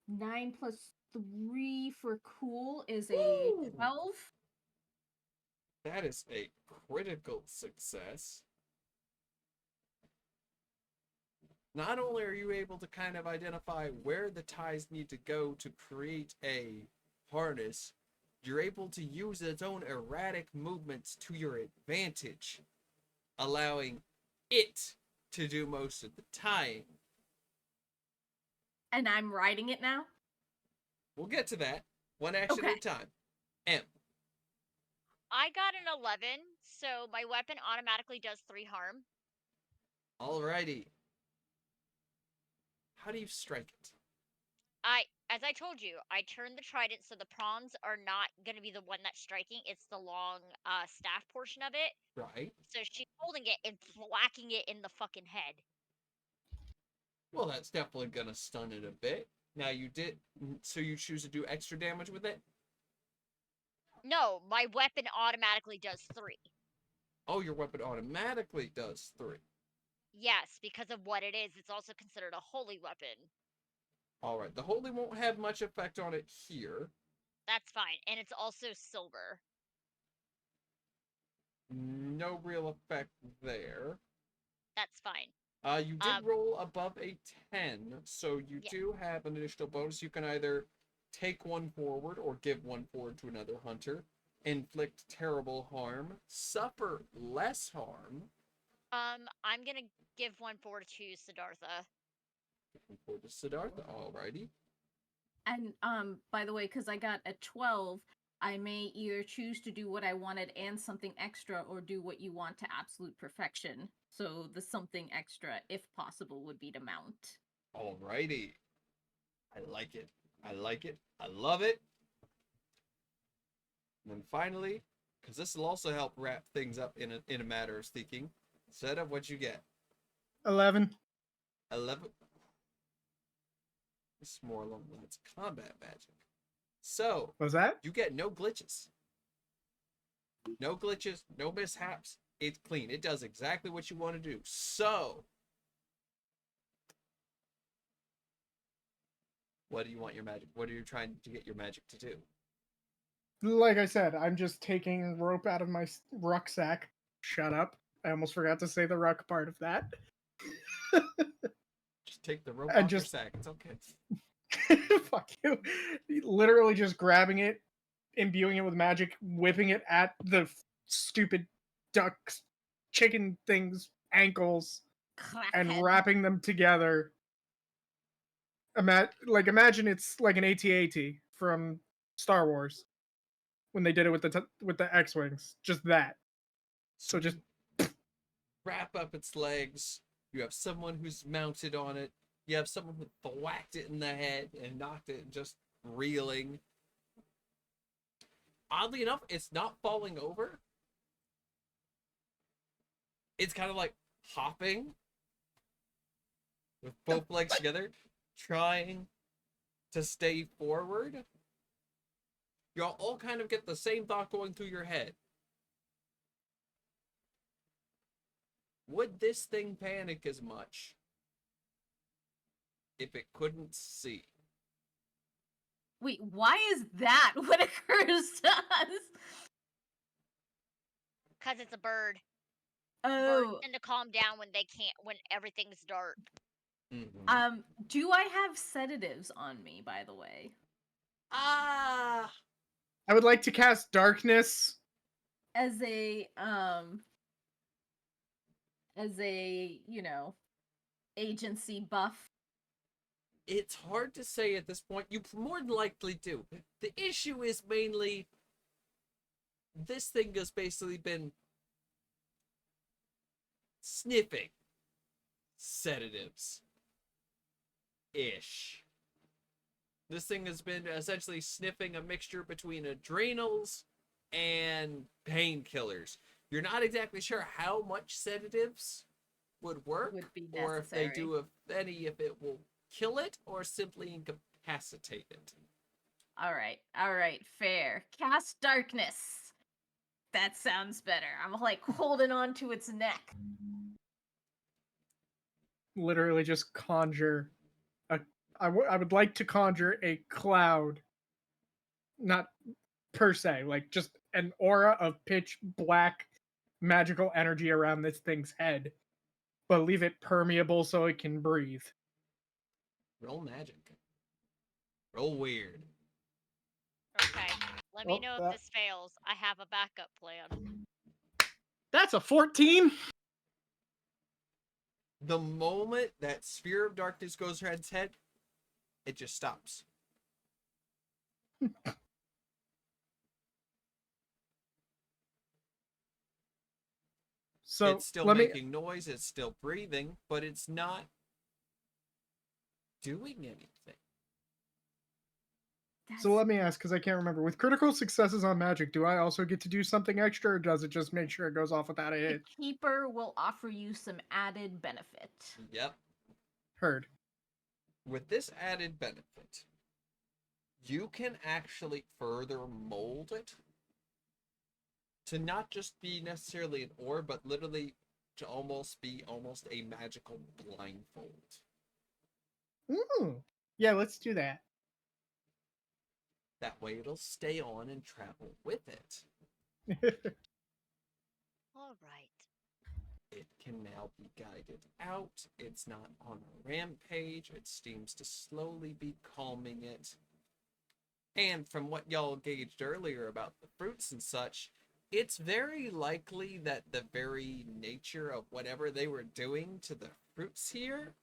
S2: 9 plus 3 for cool is a
S5: Woo!
S2: 12.
S5: That is a critical success. Not only are you able to kind of identify where the ties need to go to create a harness, you're able to use its own erratic movements to your advantage, allowing it to do most of the tying.
S2: And I'm riding it now.
S5: We'll get to that. One action at a time. M.
S4: I got an 11, so my weapon automatically does 3 harm.
S5: Alrighty. How do you strike it?
S4: As I told you, I turned the trident so the prongs are not going to be the one that's striking. It's the long staff portion of it.
S5: Right.
S4: So she's holding it and whacking it in the fucking head.
S5: Well, that's definitely gonna stun it a bit. Now so you choose to do extra damage with it?
S4: No, my weapon automatically does 3.
S5: Oh, your weapon automatically does 3.
S4: Yes, because of what it is. It's also considered a holy weapon.
S5: Alright, the holy won't have much effect on it here.
S4: That's fine. And it's also silver.
S5: No real effect there.
S4: That's fine.
S5: You did roll above a 10, so you
S4: Yeah.
S5: do have an additional bonus. You can either take one forward or give one forward to another hunter, inflict terrible harm, suffer less harm.
S4: I'm gonna give one forward to Siddhartha.
S5: One forward to Siddhartha, alrighty.
S2: And by the way, because I got a 12, I may either choose to do what I wanted and something extra, or do what you want to absolute perfection. So the something extra, if possible, would be to mount.
S5: Alrighty. I like it. I like it. I love it. And then finally, because this will also help wrap things up in a matter of speaking, Zetta, what'd you get?
S1: 11.
S5: 11. This is more along the lines of combat magic. So,
S1: Was that?
S5: you get no glitches. No glitches, no mishaps. It's clean. It does exactly what you want to do. So, What do you want your magic? What are you trying to get your magic to do?
S1: Like I said, I'm just taking rope out of my rucksack. Shut up. I almost forgot to say the ruck part of that.
S5: Just take the rope
S1: And
S5: off your
S1: just-
S5: sack. It's okay.
S1: Fuck you. Literally just grabbing it, imbuing it with magic, whipping it at the stupid ducks, chicken things, ankles, and
S2: Crackhead.
S1: wrapping them together. Imagine it's like an AT-AT from Star Wars when they did it with the X-wings. Just that. So just
S5: wrap up its legs. You have someone who's mounted on it. You have someone who whacked it in the head and knocked it just reeling. Oddly enough, it's not falling over. It's kind of like hopping with both legs together, trying to stay forward. Y'all all kind of get the same thought going through your head. Would this thing panic as much if it couldn't see?
S2: Wait, why is that what occurs to us?
S4: Because it's a bird.
S2: Oh,
S4: Birds tend to calm down when everything's dark.
S5: Mm-hmm.
S2: Do I have sedatives on me, by the way?
S1: I would like to cast darkness.
S2: As a, agency buff.
S5: It's hard to say at this point. You more than likely do. The issue is mainly this thing has basically been sniffing sedatives ish. This thing has been essentially sniffing a mixture between adrenals and painkillers. You're not exactly sure how much sedatives would work,
S2: Would be
S5: or if they
S2: necessary.
S5: do, if any, if it will kill it or simply incapacitate it.
S2: All right, fair. Cast darkness. That sounds better. I'm like holding on to its neck.
S1: Literally just conjure I would like to conjure a cloud. Not per se, like just an aura of pitch black magical energy around this thing's head. But leave it permeable so it can breathe.
S5: Roll magic. Roll weird.
S4: Okay. Let me
S1: Oh,
S4: know
S1: that-
S4: if this fails. I have a backup plan.
S1: That's a 14.
S5: The moment that sphere of darkness goes around its head, it just stops.
S1: So
S5: it's still
S1: let me
S5: making noise, it's still breathing, but it's not doing anything.
S1: so let me ask, because I can't remember. With critical successes on magic, do I also get to do something extra, or does it just make sure it goes off without a
S2: The
S1: hit?
S2: keeper will offer you some added benefit.
S5: Yep.
S1: Heard.
S5: With this added benefit, you can actually further mold it to not just be necessarily an orb, but literally to almost be a magical blindfold.
S1: Ooh. Yeah, let's do that.
S5: That way it'll stay on and travel with it.
S4: All right.
S5: It can now be guided out. It's not on a rampage. It seems to slowly be calming it. And from what y'all gauged earlier about the fruits and such, it's very likely that the very nature of whatever they were doing to the fruits here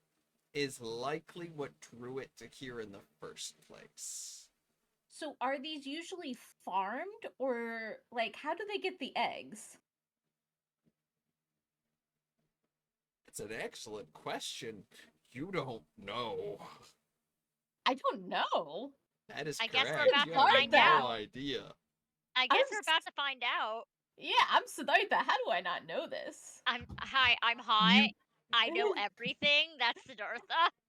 S5: is likely what drew it to here in the first place.
S2: So are these usually farmed, or like how do they get the eggs?
S5: It's an excellent question. You don't know.
S2: I don't know.
S5: That is
S4: I guess
S5: correct.
S4: we're about
S5: You
S2: to
S5: have
S2: find
S5: no
S2: out.
S5: idea.
S4: I guess
S2: I'm
S4: we're about to find out.
S2: Yeah, I'm Siddhartha. How do I not know this?
S4: I'm hot. I know everything. That's Siddhartha.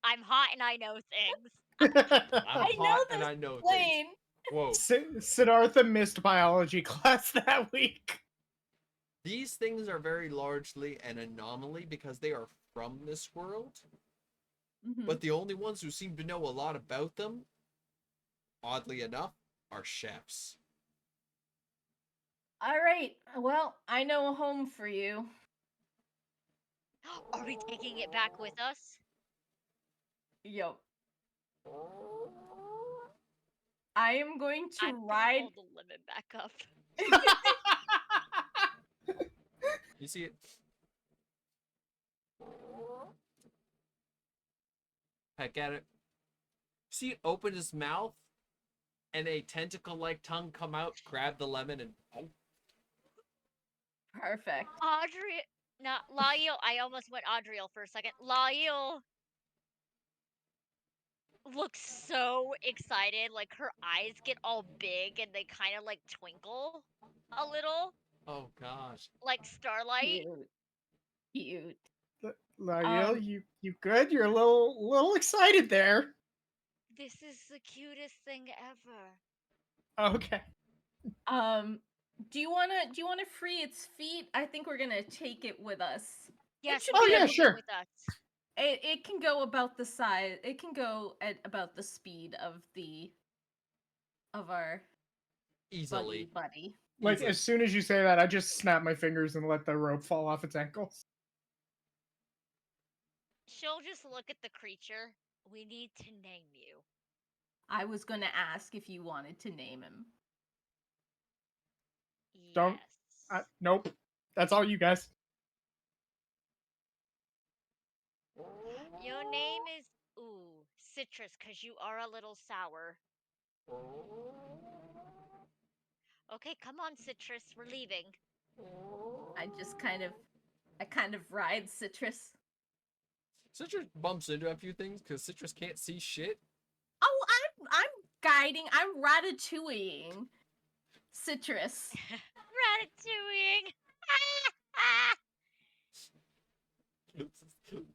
S4: I'm hot and I know things.
S5: I'm
S2: I know
S5: hot and
S2: this
S5: I know things.
S2: Plane.
S5: Whoa.
S1: Siddhartha missed biology class that week.
S5: These things are very largely an anomaly because they are from this world.
S2: Mhm.
S5: But the only ones who seem to know a lot about them, oddly enough, are chefs.
S2: All right. Well, I know a home for you.
S4: Are we taking it back with us?
S2: Yo. I am going to
S4: I'm gonna
S2: ride.
S4: hold the lemon back up.
S5: You see it? Peck at it. See it open his mouth, and a tentacle-like tongue come out, grab the lemon, and
S2: Perfect.
S4: Audrey, not Layil. I almost went Audriel for a second. Layil looks so excited. Like her eyes get all big and they kind of like twinkle a little,
S5: oh gosh.
S4: like starlight.
S2: Cute. Cute.
S1: Layil, you good? You're a little excited there.
S4: This is the cutest thing ever.
S1: Okay.
S2: Do you wanna free its feet? I think we're gonna take it with us.
S4: Yes,
S2: should
S1: Oh,
S4: we
S1: yeah,
S4: can
S2: able-
S4: take
S1: sure.
S4: it with us.
S2: It can go about the size. It can go at about the speed of our
S5: Easily.
S2: buggy buddy.
S1: Like,
S5: Easily.
S1: as soon as you say that, I just snap my fingers and let the rope fall off its ankles.
S4: She'll just look at the creature. We need to name you.
S2: I was gonna ask if you wanted to name him.
S1: Don't-
S4: Yes.
S1: Nope. That's all you guys.
S4: Your name is Citrus, cause you are a little sour. Okay, come on, Citrus. We're leaving.
S2: I kind of ride Citrus.
S5: Citrus bumps into a few things because Citrus can't see shit.
S2: Oh, I'm guiding. I'm ratatouilleing Citrus.
S4: Ratatouille.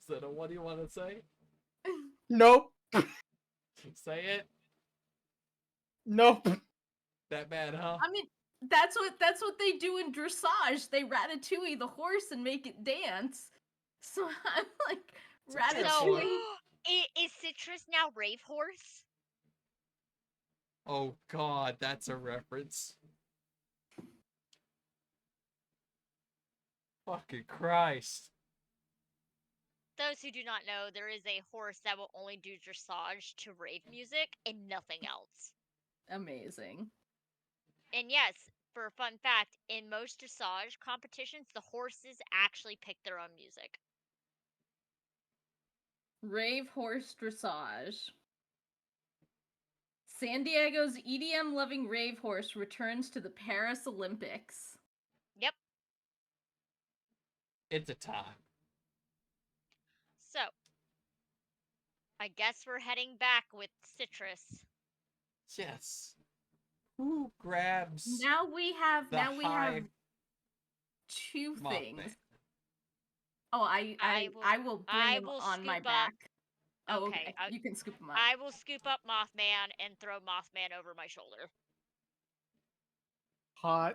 S5: Zetta, what do you want to say?
S1: Nope.
S5: Say it.
S1: Nope.
S5: That bad, huh?
S2: I mean, that's what they do in dressage. They ratatouille the horse and make it dance. So I'm like
S5: It's a trick
S4: So,
S5: shot.
S2: ratatouille.
S4: is Citrus now Rave Horse?
S5: Oh god, that's a reference. Fucking Christ.
S4: Those who do not know, there is a horse that will only do dressage to rave music and nothing else.
S2: Amazing.
S4: And yes, for a fun fact, in most dressage competitions, the horses actually pick their own music.
S2: Rave horse dressage. San Diego's EDM loving rave horse returns to the Paris Olympics.
S4: Yep.
S5: It's a time.
S4: So, I guess we're heading back with Citrus.
S5: Yes. Who grabs
S2: Now we have
S5: the high
S2: two
S5: Mothman?
S2: things. Oh, I will bring
S4: I
S2: him
S4: will
S2: on my
S4: scoop up-
S2: back. Oh,
S4: Okay,
S2: okay. You can scoop him up.
S4: I will scoop up Mothman and throw Mothman over my shoulder.
S1: Hot.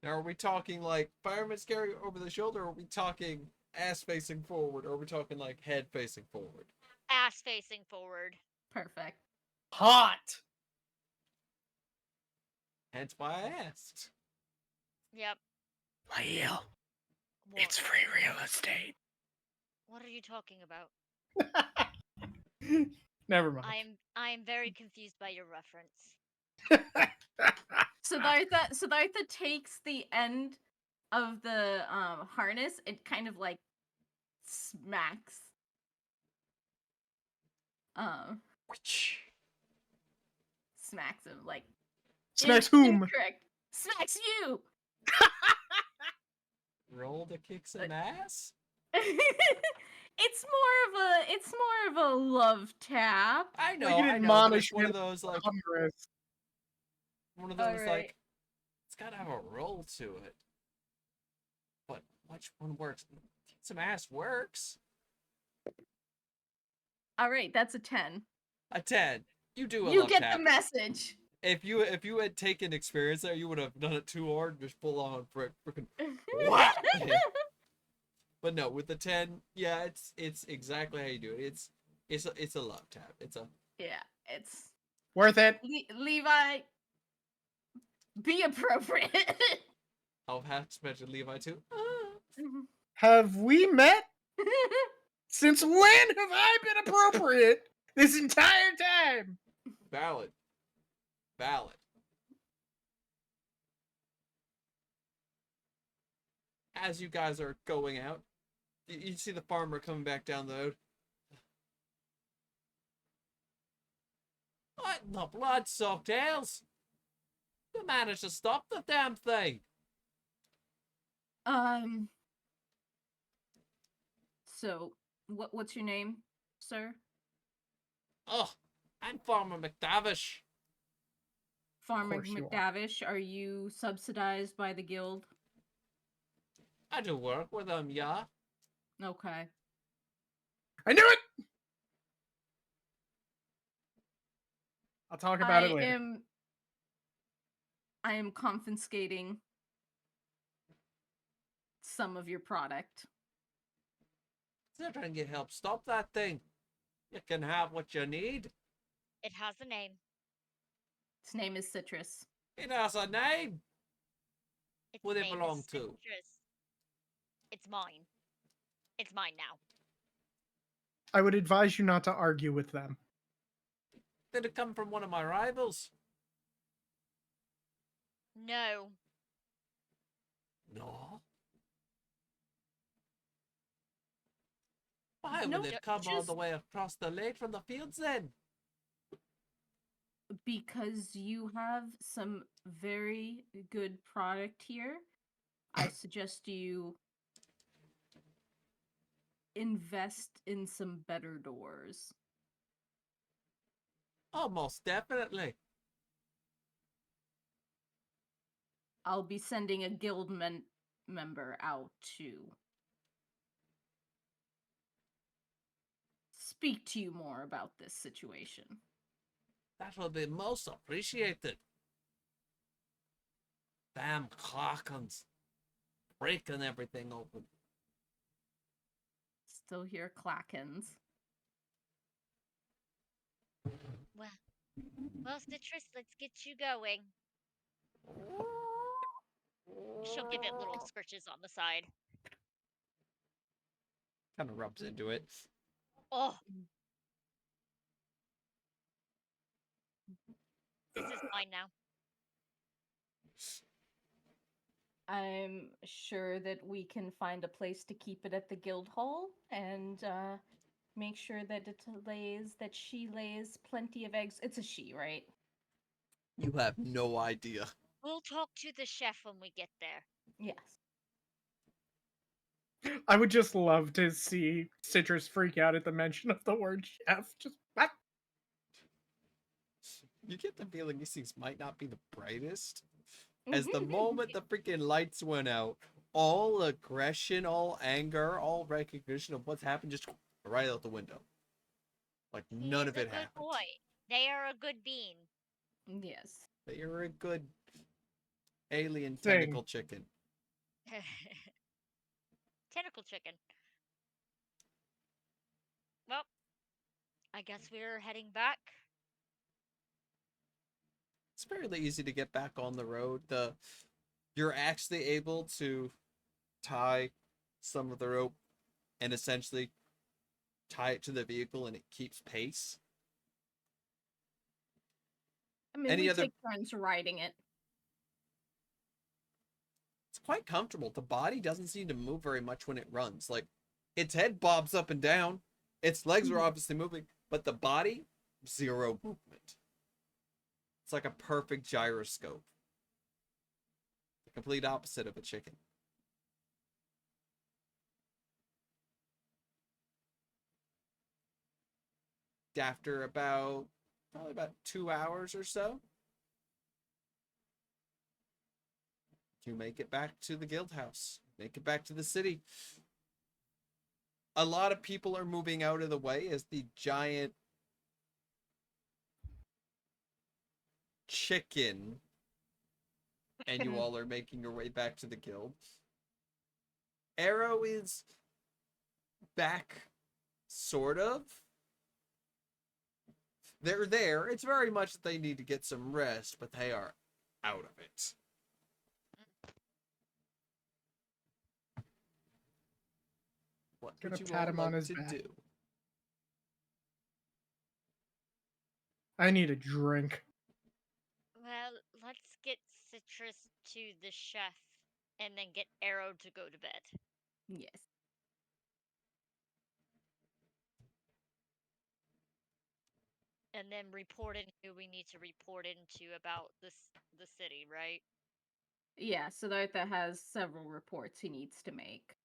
S5: Now, are we talking like fireman scary over the shoulder, or are we talking ass facing forward, or are we talking like head facing forward?
S4: Ass facing forward.
S2: Perfect.
S1: Hot.
S5: Hence why I asked.
S4: Yep.
S1: Layil,
S4: What?
S1: free real estate.
S4: What are you talking about?
S1: Never mind.
S4: I am very confused by your reference.
S2: Siddhartha takes the end of the harness and kind of like smacks. Smacks him like
S1: Smacks whom?
S2: incorrect. Smacks you.
S5: Roll to kick some ass?
S2: It's more of a love tap.
S5: I know,
S1: Like an
S5: I know, but it's
S1: admonishment.
S5: one of those like
S1: Congress.
S5: one of those
S2: Alright.
S5: like it's gotta have a roll to it. But which one works? Kick some ass works.
S2: All right, that's a 10.
S5: A 10. You do a
S2: You
S5: love
S2: get
S5: tap.
S2: the message.
S5: If you had taken experience there, you would have done it too hard, just full on freaking whack. But no, with the 10, yeah, it's exactly how you do it. It's a love tap.
S2: Yeah, it's
S1: Worth it.
S2: Levi. Be appropriate.
S5: I'll have to mention Levi too.
S1: Have we met? Since when have I been appropriate this entire time?
S5: Valid. As you guys are going out, you see the farmer coming back down the road. What in the blood-soaked hells? You managed to stop the damn thing.
S2: So, what's your name, sir?
S5: Oh, I'm Farmer McDavish.
S2: Farmer
S1: course you are.
S2: McDavish, are you subsidized by the guild?
S5: I do work with them, yeah.
S2: Okay.
S1: I knew it! I'll talk about it later.
S2: I am confiscating some of your product.
S5: They're trying to get help stop that thing. You can have what you need.
S4: It has a name.
S2: Its name is Citrus.
S5: It has a name.
S4: Its
S5: Who it
S4: name
S5: belong
S4: is
S5: to?
S4: Citrus. It's mine. It's mine now.
S1: I would advise you not to argue with them.
S5: Did it come from one of my rivals?
S4: No.
S5: No. Why
S2: No,
S5: would it come all
S2: just-
S5: the way across the lake from the fields then?
S2: Because you have some very good product here, I suggest you invest in some better doors.
S5: Oh, most definitely.
S2: I'll be sending a guild member out to speak to you more about this situation.
S5: That will be most appreciated. Damn khrauchens. Breaking everything open.
S2: Still hear clackens.
S4: Well, Citrus, let's get you going. She'll give it little scritches on the side.
S5: Kind of rubs into it.
S4: Oh. This is mine now.
S2: I'm sure that we can find a place to keep it at the guild hall and make sure that she lays plenty of eggs. It's a she, right?
S5: You have no idea.
S4: We'll talk to the chef when we get there.
S2: Yes.
S1: I would just love to see Citrus freak out at the mention of the word chef. Just ah!
S5: You get the feeling these things might not be the brightest. As the moment the freaking lights went out, all aggression, all anger, all recognition of what's happened just right out the window. Like none of
S4: He's a
S5: it
S4: good
S5: happened.
S4: boy. They are a good bean.
S2: Yes.
S5: But you're a good alien
S1: Thing.
S5: tentacle chicken.
S4: Tentacle chicken. Well, I guess we're heading back.
S5: It's fairly easy to get back on the road. You're actually able to tie some of the rope and essentially tie it to the vehicle and it keeps pace.
S2: I mean, we take turns riding it.
S5: It's quite comfortable. The body doesn't seem to move very much when it runs. Like, its head bobs up and down. Its legs are obviously moving, but the body, zero movement. It's like a perfect gyroscope. The complete opposite of a chicken. After probably about 2 hours or so, you make it back to the guild house. Make it back to the city. A lot of people are moving out of the way as the giant chicken and you all are making your way back to the guild. Arrow is back, sort of. They're there. It's very much that they need to get some rest, but they are out of it. What
S1: Gonna
S5: would you
S1: pat
S5: all
S1: him on
S5: like
S1: his
S5: to
S1: back.
S5: do?
S1: I need a drink.
S4: Well, let's get Citrus to the chef and then get Arrow to go to bed.
S2: Yes.
S4: And then report in who we need to report into about the city, right?
S2: Yeah, Siddhartha has several reports he needs to make.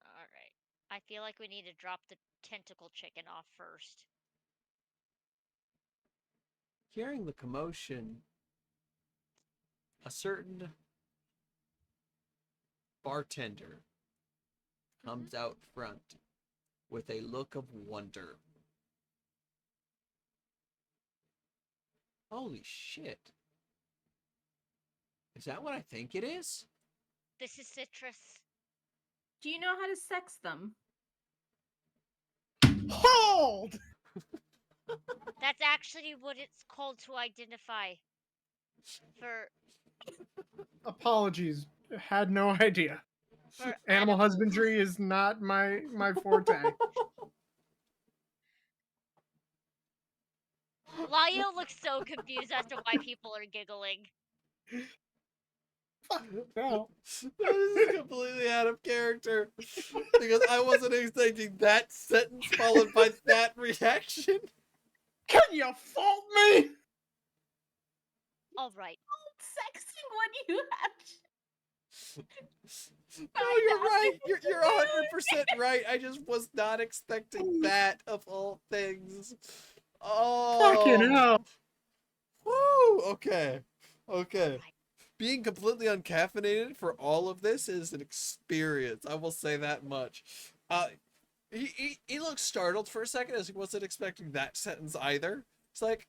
S4: Alright. I feel like we need to drop the tentacle chicken off first.
S5: Hearing the commotion, a certain bartender comes out front with a look of wonder. Holy shit. Is that what I think it is?
S4: This is Citrus.
S2: Do you know how to sex them?
S1: Hold!
S4: That's actually what it's called to identify. For
S1: Apologies. Had no idea.
S4: for
S1: Animal
S4: animals.
S1: husbandry is not my forte.
S4: Layil looks so confused as to why people are giggling.
S1: No.
S5: This is completely out of character. Because I wasn't expecting that sentence followed by that reaction.
S1: Can you fault me?
S4: Alright.
S2: Sexting when you have.
S5: No, you're right. You're 100% right. I just was not expecting that of all things. Oh.
S1: Fucking hell.
S5: Woo! Okay. Okay.
S4: Right.
S5: Being completely uncaffeinated for all of this is an experience. I will say that much. He looked startled for a second as he wasn't expecting that sentence either. It's like,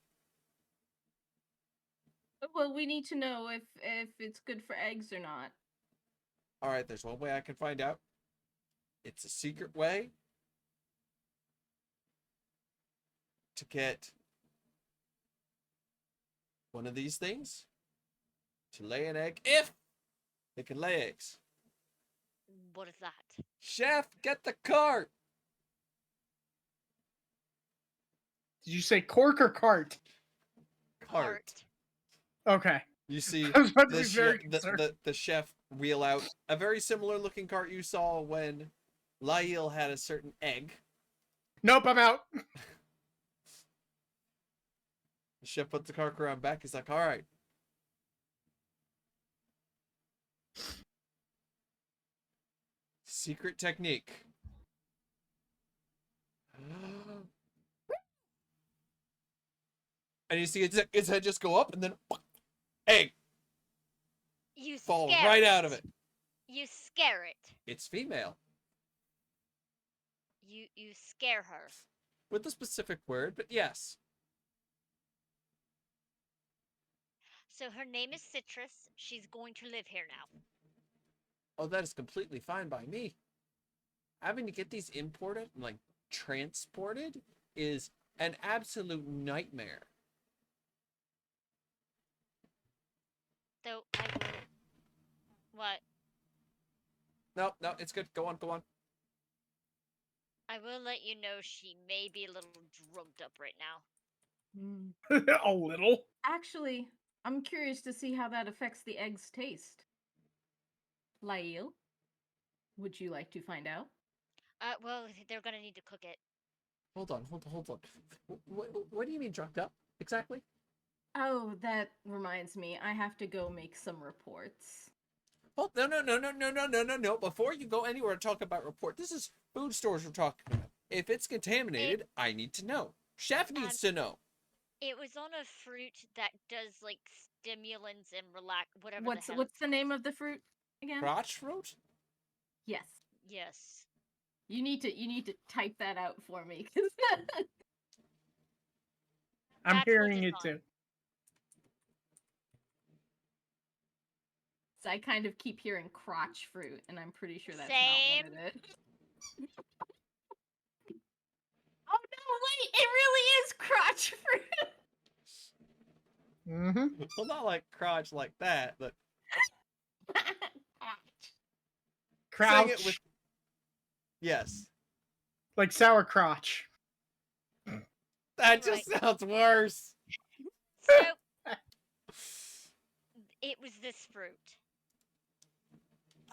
S2: Well, we need to know if it's good for eggs or not.
S5: all right, there's one way I can find out. It's a secret way to get one of these things to lay an egg if it can lay eggs.
S4: What is that?
S5: Chef, get the cart!
S1: Did you say cork or cart?
S5: Cart.
S1: Okay.
S5: You see
S1: I was about to
S5: the,
S1: be very
S5: chef,
S1: concerned.
S5: the chef wheel out a very similar looking cart you saw when Layil had a certain egg.
S1: Nope, I'm out.
S5: The chef puts the cart around back. He's like, all right. Secret technique. And you see its head just go up and then egg
S4: You
S5: fall
S4: scare
S5: right
S4: it.
S5: out of it.
S4: You scare it.
S5: It's female.
S4: You scare her.
S5: With a specific word, but yes.
S4: So her name is Citrus. She's going to live here now.
S5: Oh, that is completely fine by me. Having to get these imported and like transported is an absolute nightmare.
S4: So I will. What?
S5: No, it's good. Go on.
S4: I will let you know she may be a little drugged up right now.
S1: A little.
S2: Actually, I'm curious to see how that affects the egg's taste. Layil, would you like to find out?
S4: Well, they're gonna need to cook it.
S5: Hold on. What do you mean drugged up? Exactly?
S2: Oh, that reminds me. I have to go make some reports.
S5: Oh, no. Before you go anywhere to talk about report, this is food stores we're talking about. If it's contaminated, I need to know. Chef needs to know.
S4: It was on a fruit that does like stimulants and relax whatever
S2: What's
S4: the hell.
S2: what's the name of the fruit again?
S5: Crotch fruit?
S2: Yes.
S4: Yes.
S2: You need to type that out for me, 'cause
S1: I'm
S4: That's
S1: hearing
S4: what
S1: it
S4: it's
S1: too.
S2: I kind of keep hearing crotch fruit, and I'm pretty sure that's
S4: Same.
S2: not what it is. Oh no, wait, it really is crotch fruit.
S1: Mm-hmm.
S5: Well, not like crotch like that, but saying it with
S1: Crouch.
S5: yes.
S1: Like sour crotch.
S5: That just sounds worse.
S4: So it was this fruit.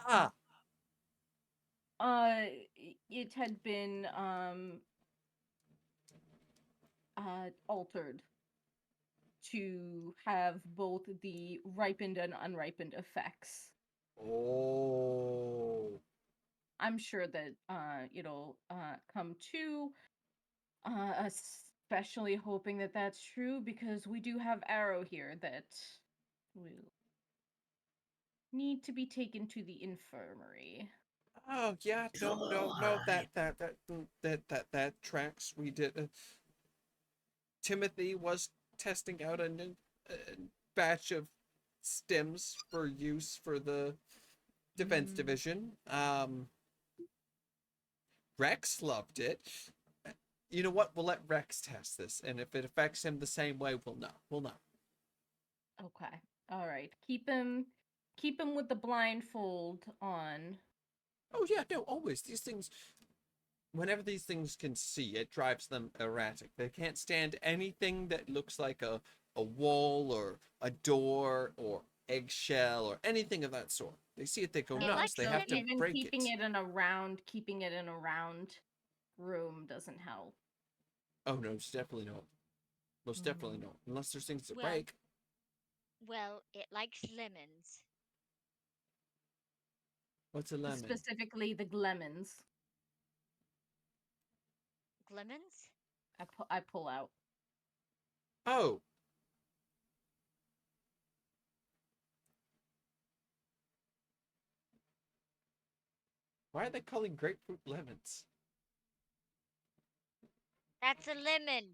S5: Ah,
S2: It had been altered to have both the ripened and unripened effects.
S5: oh,
S2: I'm sure that it'll come to, especially hoping that that's true because we do have Arrow here that will need to be taken to the infirmary.
S5: oh yeah. No. That tracks. We did. Timothy was testing out a batch of stems for use for the defense division. Rex loved it. You know what? We'll let Rex test this, and if it affects him the same way, we'll know. We'll know.
S2: Okay. All right. Keep him with the blindfold on.
S5: Oh yeah, no, always these things. Whenever these things can see, it drives them erratic. They can't stand anything that looks like a wall or a door or eggshell or anything of that sort. They see it, they go
S4: It
S5: nuts.
S4: likes
S5: They
S2: So
S5: have to
S2: even
S5: break
S2: keeping
S5: it.
S2: it in a round room doesn't help.
S5: Oh no, it's definitely not. Most definitely not. Unless there's things to
S4: Well-
S5: break.
S4: Well, it likes lemons.
S5: What's a lemon?
S2: Specifically the glemons.
S4: Lemons?
S2: I pull out.
S5: Oh. Why are they calling grapefruit lemons?
S4: That's a lemon.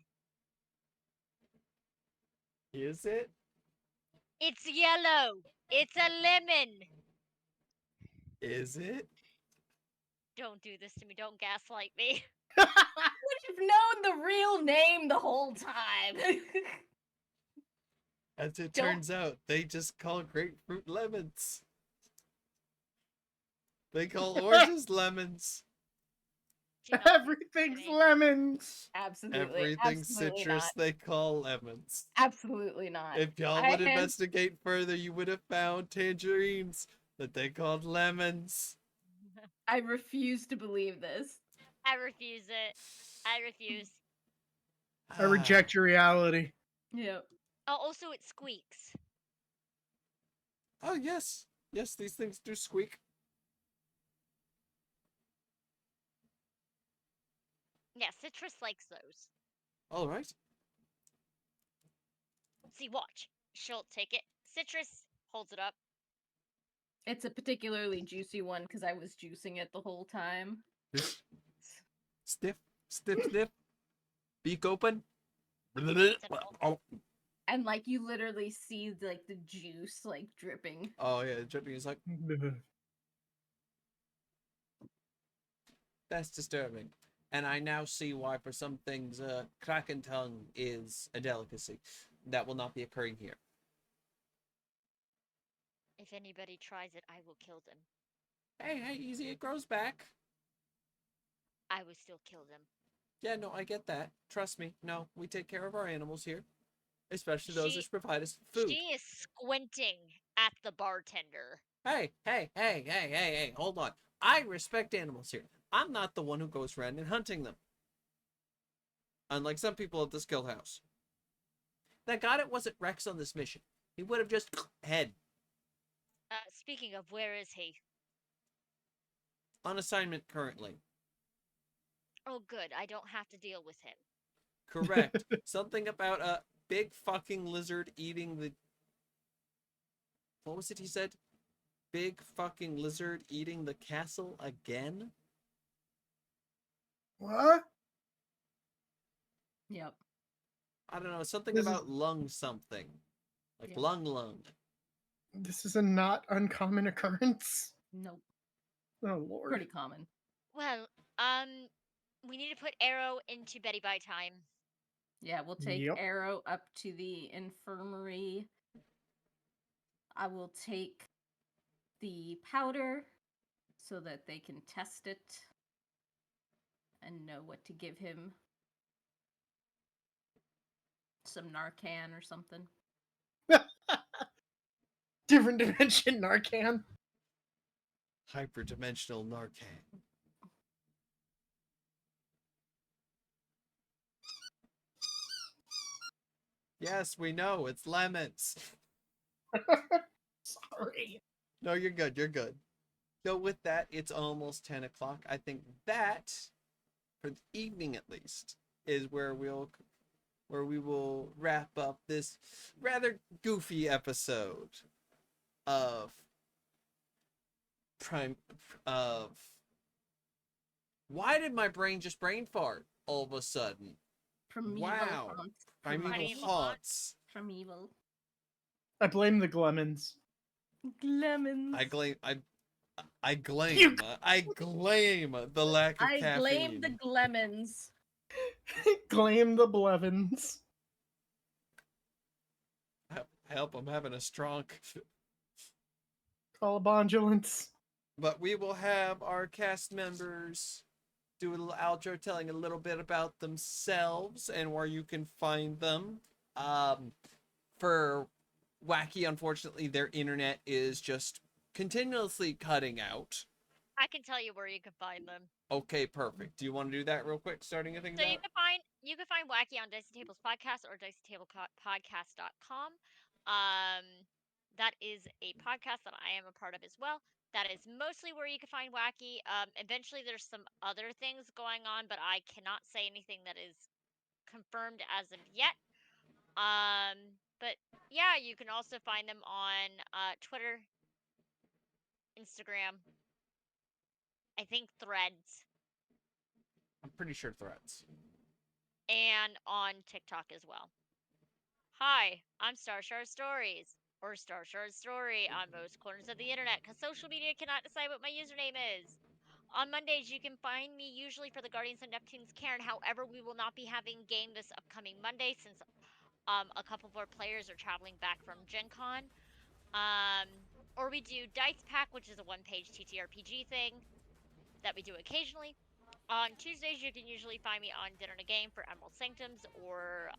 S5: Is it?
S4: It's yellow. It's a lemon.
S5: Is it?
S4: Don't do this to me. Don't gaslight me.
S2: Would have known the real name the whole time.
S5: As it
S2: Don't-
S5: turns out, they just call grapefruit lemons. They call oranges lemons.
S4: Do not do this to
S1: Everything's
S4: me.
S1: lemons.
S2: Absolutely.
S5: Everything
S2: absolutely
S5: citrus
S2: not.
S5: they call lemons.
S2: Absolutely not.
S5: If y'all
S2: I
S5: would
S2: have-
S5: investigate further, you would have found tangerines that they called lemons.
S2: I refuse to believe this.
S4: I refuse it. I refuse.
S1: I reject your reality.
S2: Yep.
S4: Oh, also it squeaks.
S5: Oh yes, yes, these things do squeak.
S4: Yeah, citrus likes those.
S5: All right.
S4: See, watch. She'll take it. Citrus holds it up.
S2: It's a particularly juicy one because I was juicing it the whole time.
S5: Sniff, sniff, sniff. Beak open. Oh,
S2: And like you literally see like the juice like dripping.
S5: oh yeah, dripping is like that's disturbing. And I now see why for some things khrauchen tongue is a delicacy. That will not be occurring here.
S4: If anybody tries it, I will kill them.
S5: Hey, easy, it grows back.
S4: I will still kill them.
S5: Yeah, no, I get that. Trust me. No, we take care of our animals here. Especially those
S4: She-
S5: that provide us food.
S4: She is squinting at the bartender.
S5: Hey, hold on. I respect animals here. I'm not the one who goes around and hunting them. Unlike some people at the skill house. Thank God it wasn't Rex on this mission. He would have just head
S4: Speaking of, where is he?
S5: on assignment currently.
S4: Oh, good. I don't have to deal with him.
S5: Correct. Something about a big fucking lizard eating the... What was it he said? Big fucking lizard eating the castle again?
S1: What?
S2: Yep.
S5: I don't know. Something
S1: This is-
S5: about lung something. Like
S2: Yeah.
S5: lung.
S1: This is a not uncommon occurrence.
S2: Nope.
S1: Oh lord.
S2: Pretty common.
S4: Well, We need to put Arrow into Betty by time.
S2: Yeah, we'll take
S1: Yep.
S2: Arrow up to the infirmary. I will take the powder so that they can test it and know what to give him. Some Narcan or something.
S1: Different dimension Narcan.
S5: Hyperdimensional Narcan. Yes, we know. It's lemons.
S1: Sorry.
S5: No, you're good. You're good. So with that, it's almost 10 o'clock. I think that, for the evening at least, is where we will wrap up this rather goofy episode of of why did my brain just brain fart all of a sudden?
S2: Primeval
S5: Wow.
S2: Haunts.
S5: Primeval
S4: Primeval
S5: Haunts.
S2: Primeval.
S1: I blame the Glemons.
S2: Lemons.
S5: I claim
S1: You-
S5: the lack of
S2: I
S5: caffeine.
S2: blame the Glemons.
S1: Claim the Blevins.
S5: Help, I'm having a stroke.
S1: Call a bondulance.
S5: But we will have our cast members do a little outro telling a little bit about themselves and where you can find them. For Wacky, unfortunately, their internet is just continuously cutting out.
S4: I can tell you where you can find them.
S5: Okay, perfect. Do you want to do that real quick, starting things
S4: So
S5: out?
S4: you can find Wacky on Dicey Tables Podcast or DiceyTablesPodcast.com. That is a podcast that I am a part of as well. That is mostly where you can find Wacky. Eventually there's some other things going on, but I cannot say anything that is confirmed as of yet. But yeah, you can also find them on Twitter, Instagram, I think Threads,
S5: I'm pretty sure Threads.
S4: and on TikTok as well. Hi, I'm Starshard.Stories, or Starshard Story on most corners of the internet, because social media cannot decide what my username is. On Mondays, you can find me usually for the Guardians of Neptune's Cairn. However, we will not be having game this upcoming Monday since a couple of our players are traveling back from Gen Con. Or we do Dice Pack, which is a one-page TTRPG thing that we do occasionally. On Tuesdays, you can usually find me on Dinner and a Game for Emerald Sanctums or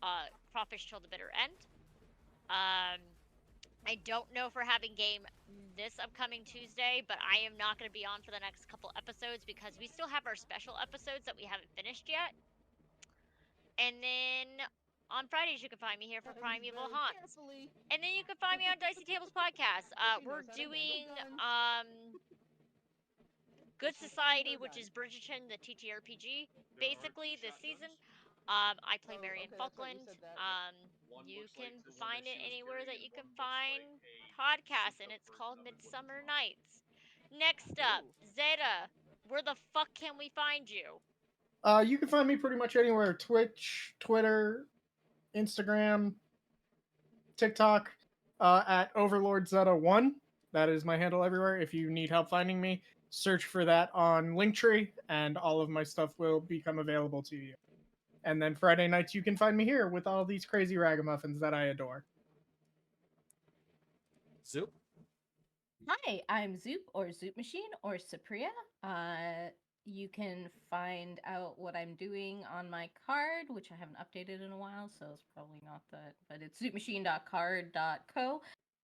S4: Crawfish Till the Bitter End. I don't know if we're having game this upcoming Tuesday, but I am not going to be on for the next couple episodes because we still have our special episodes that we haven't finished yet. And then on Fridays, you can find me here for Primeval Haunts. And then you can find me on Dicey Tables Podcast. We're doing Good Society, which is Bridgerton, the TTRPG, basically this season. I play Marion Falkland. You can find it anywhere that you can find podcasts, and it's called Midsummer Nights. Next up, Zetta, where the fuck can we find you?
S1: You can find me pretty much anywhere: Twitch, Twitter, Instagram, TikTok, at Overlord Zetta1. That is my handle everywhere. If you need help finding me, search for that on Linktree, and all of my stuff will become available to you. And then Friday nights, you can find me here with all these crazy ragamuffins that I adore.
S5: Zoop.
S2: Hi, I'm Zoop or ZoupMachine or Supriya. You can find out what I'm doing on my card, which I haven't updated in a while, so it's probably not that, but it's zoupmachine.card.co.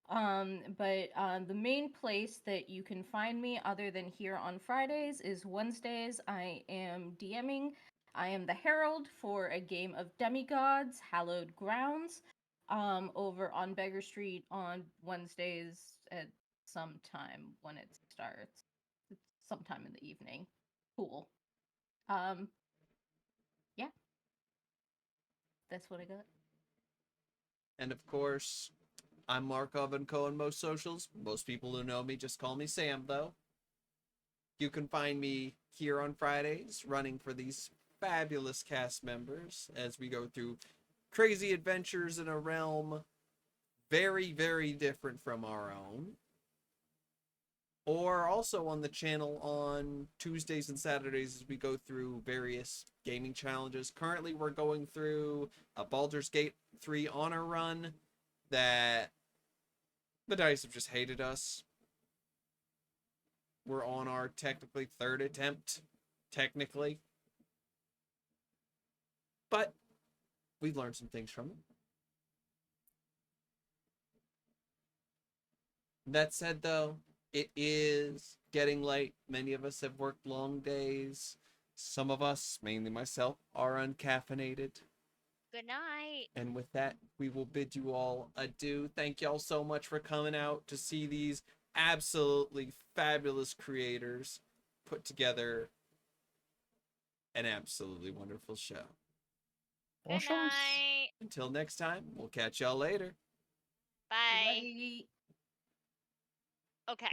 S2: The main place that you can find me other than here on Fridays is Wednesdays. I am DMing. I am the Herald for a game of Demigods, Hallowed Grounds, over on Beggar Street on Wednesdays at sometime when it starts. It's sometime in the evening. Cool. Yeah. That's what I got.
S5: And of course, I'm Mark Ovenco on most socials. Most people who know me just call me Sam, though. You can find me here on Fridays running for these fabulous cast members as we go through crazy adventures in a realm very, very different from our own. or also on the channel on Tuesdays and Saturdays as we go through various gaming challenges. Currently, we're going through a Baldur's Gate 3 honor run that the dice have just hated us. We're on our technically third attempt, technically. But we've learned some things from it. That said, though, it is getting late. Many of us have worked long days. Some of us, mainly myself, are uncaffeinated.
S4: Good night.
S5: And with that, we will bid you all adieu. Thank y'all so much for coming out to see these absolutely fabulous creators put together an absolutely wonderful show.
S4: Good
S1: Bonjour.
S4: night.
S5: Until next time, we'll catch y'all later.
S4: Bye.
S2: Bye.
S4: Okay.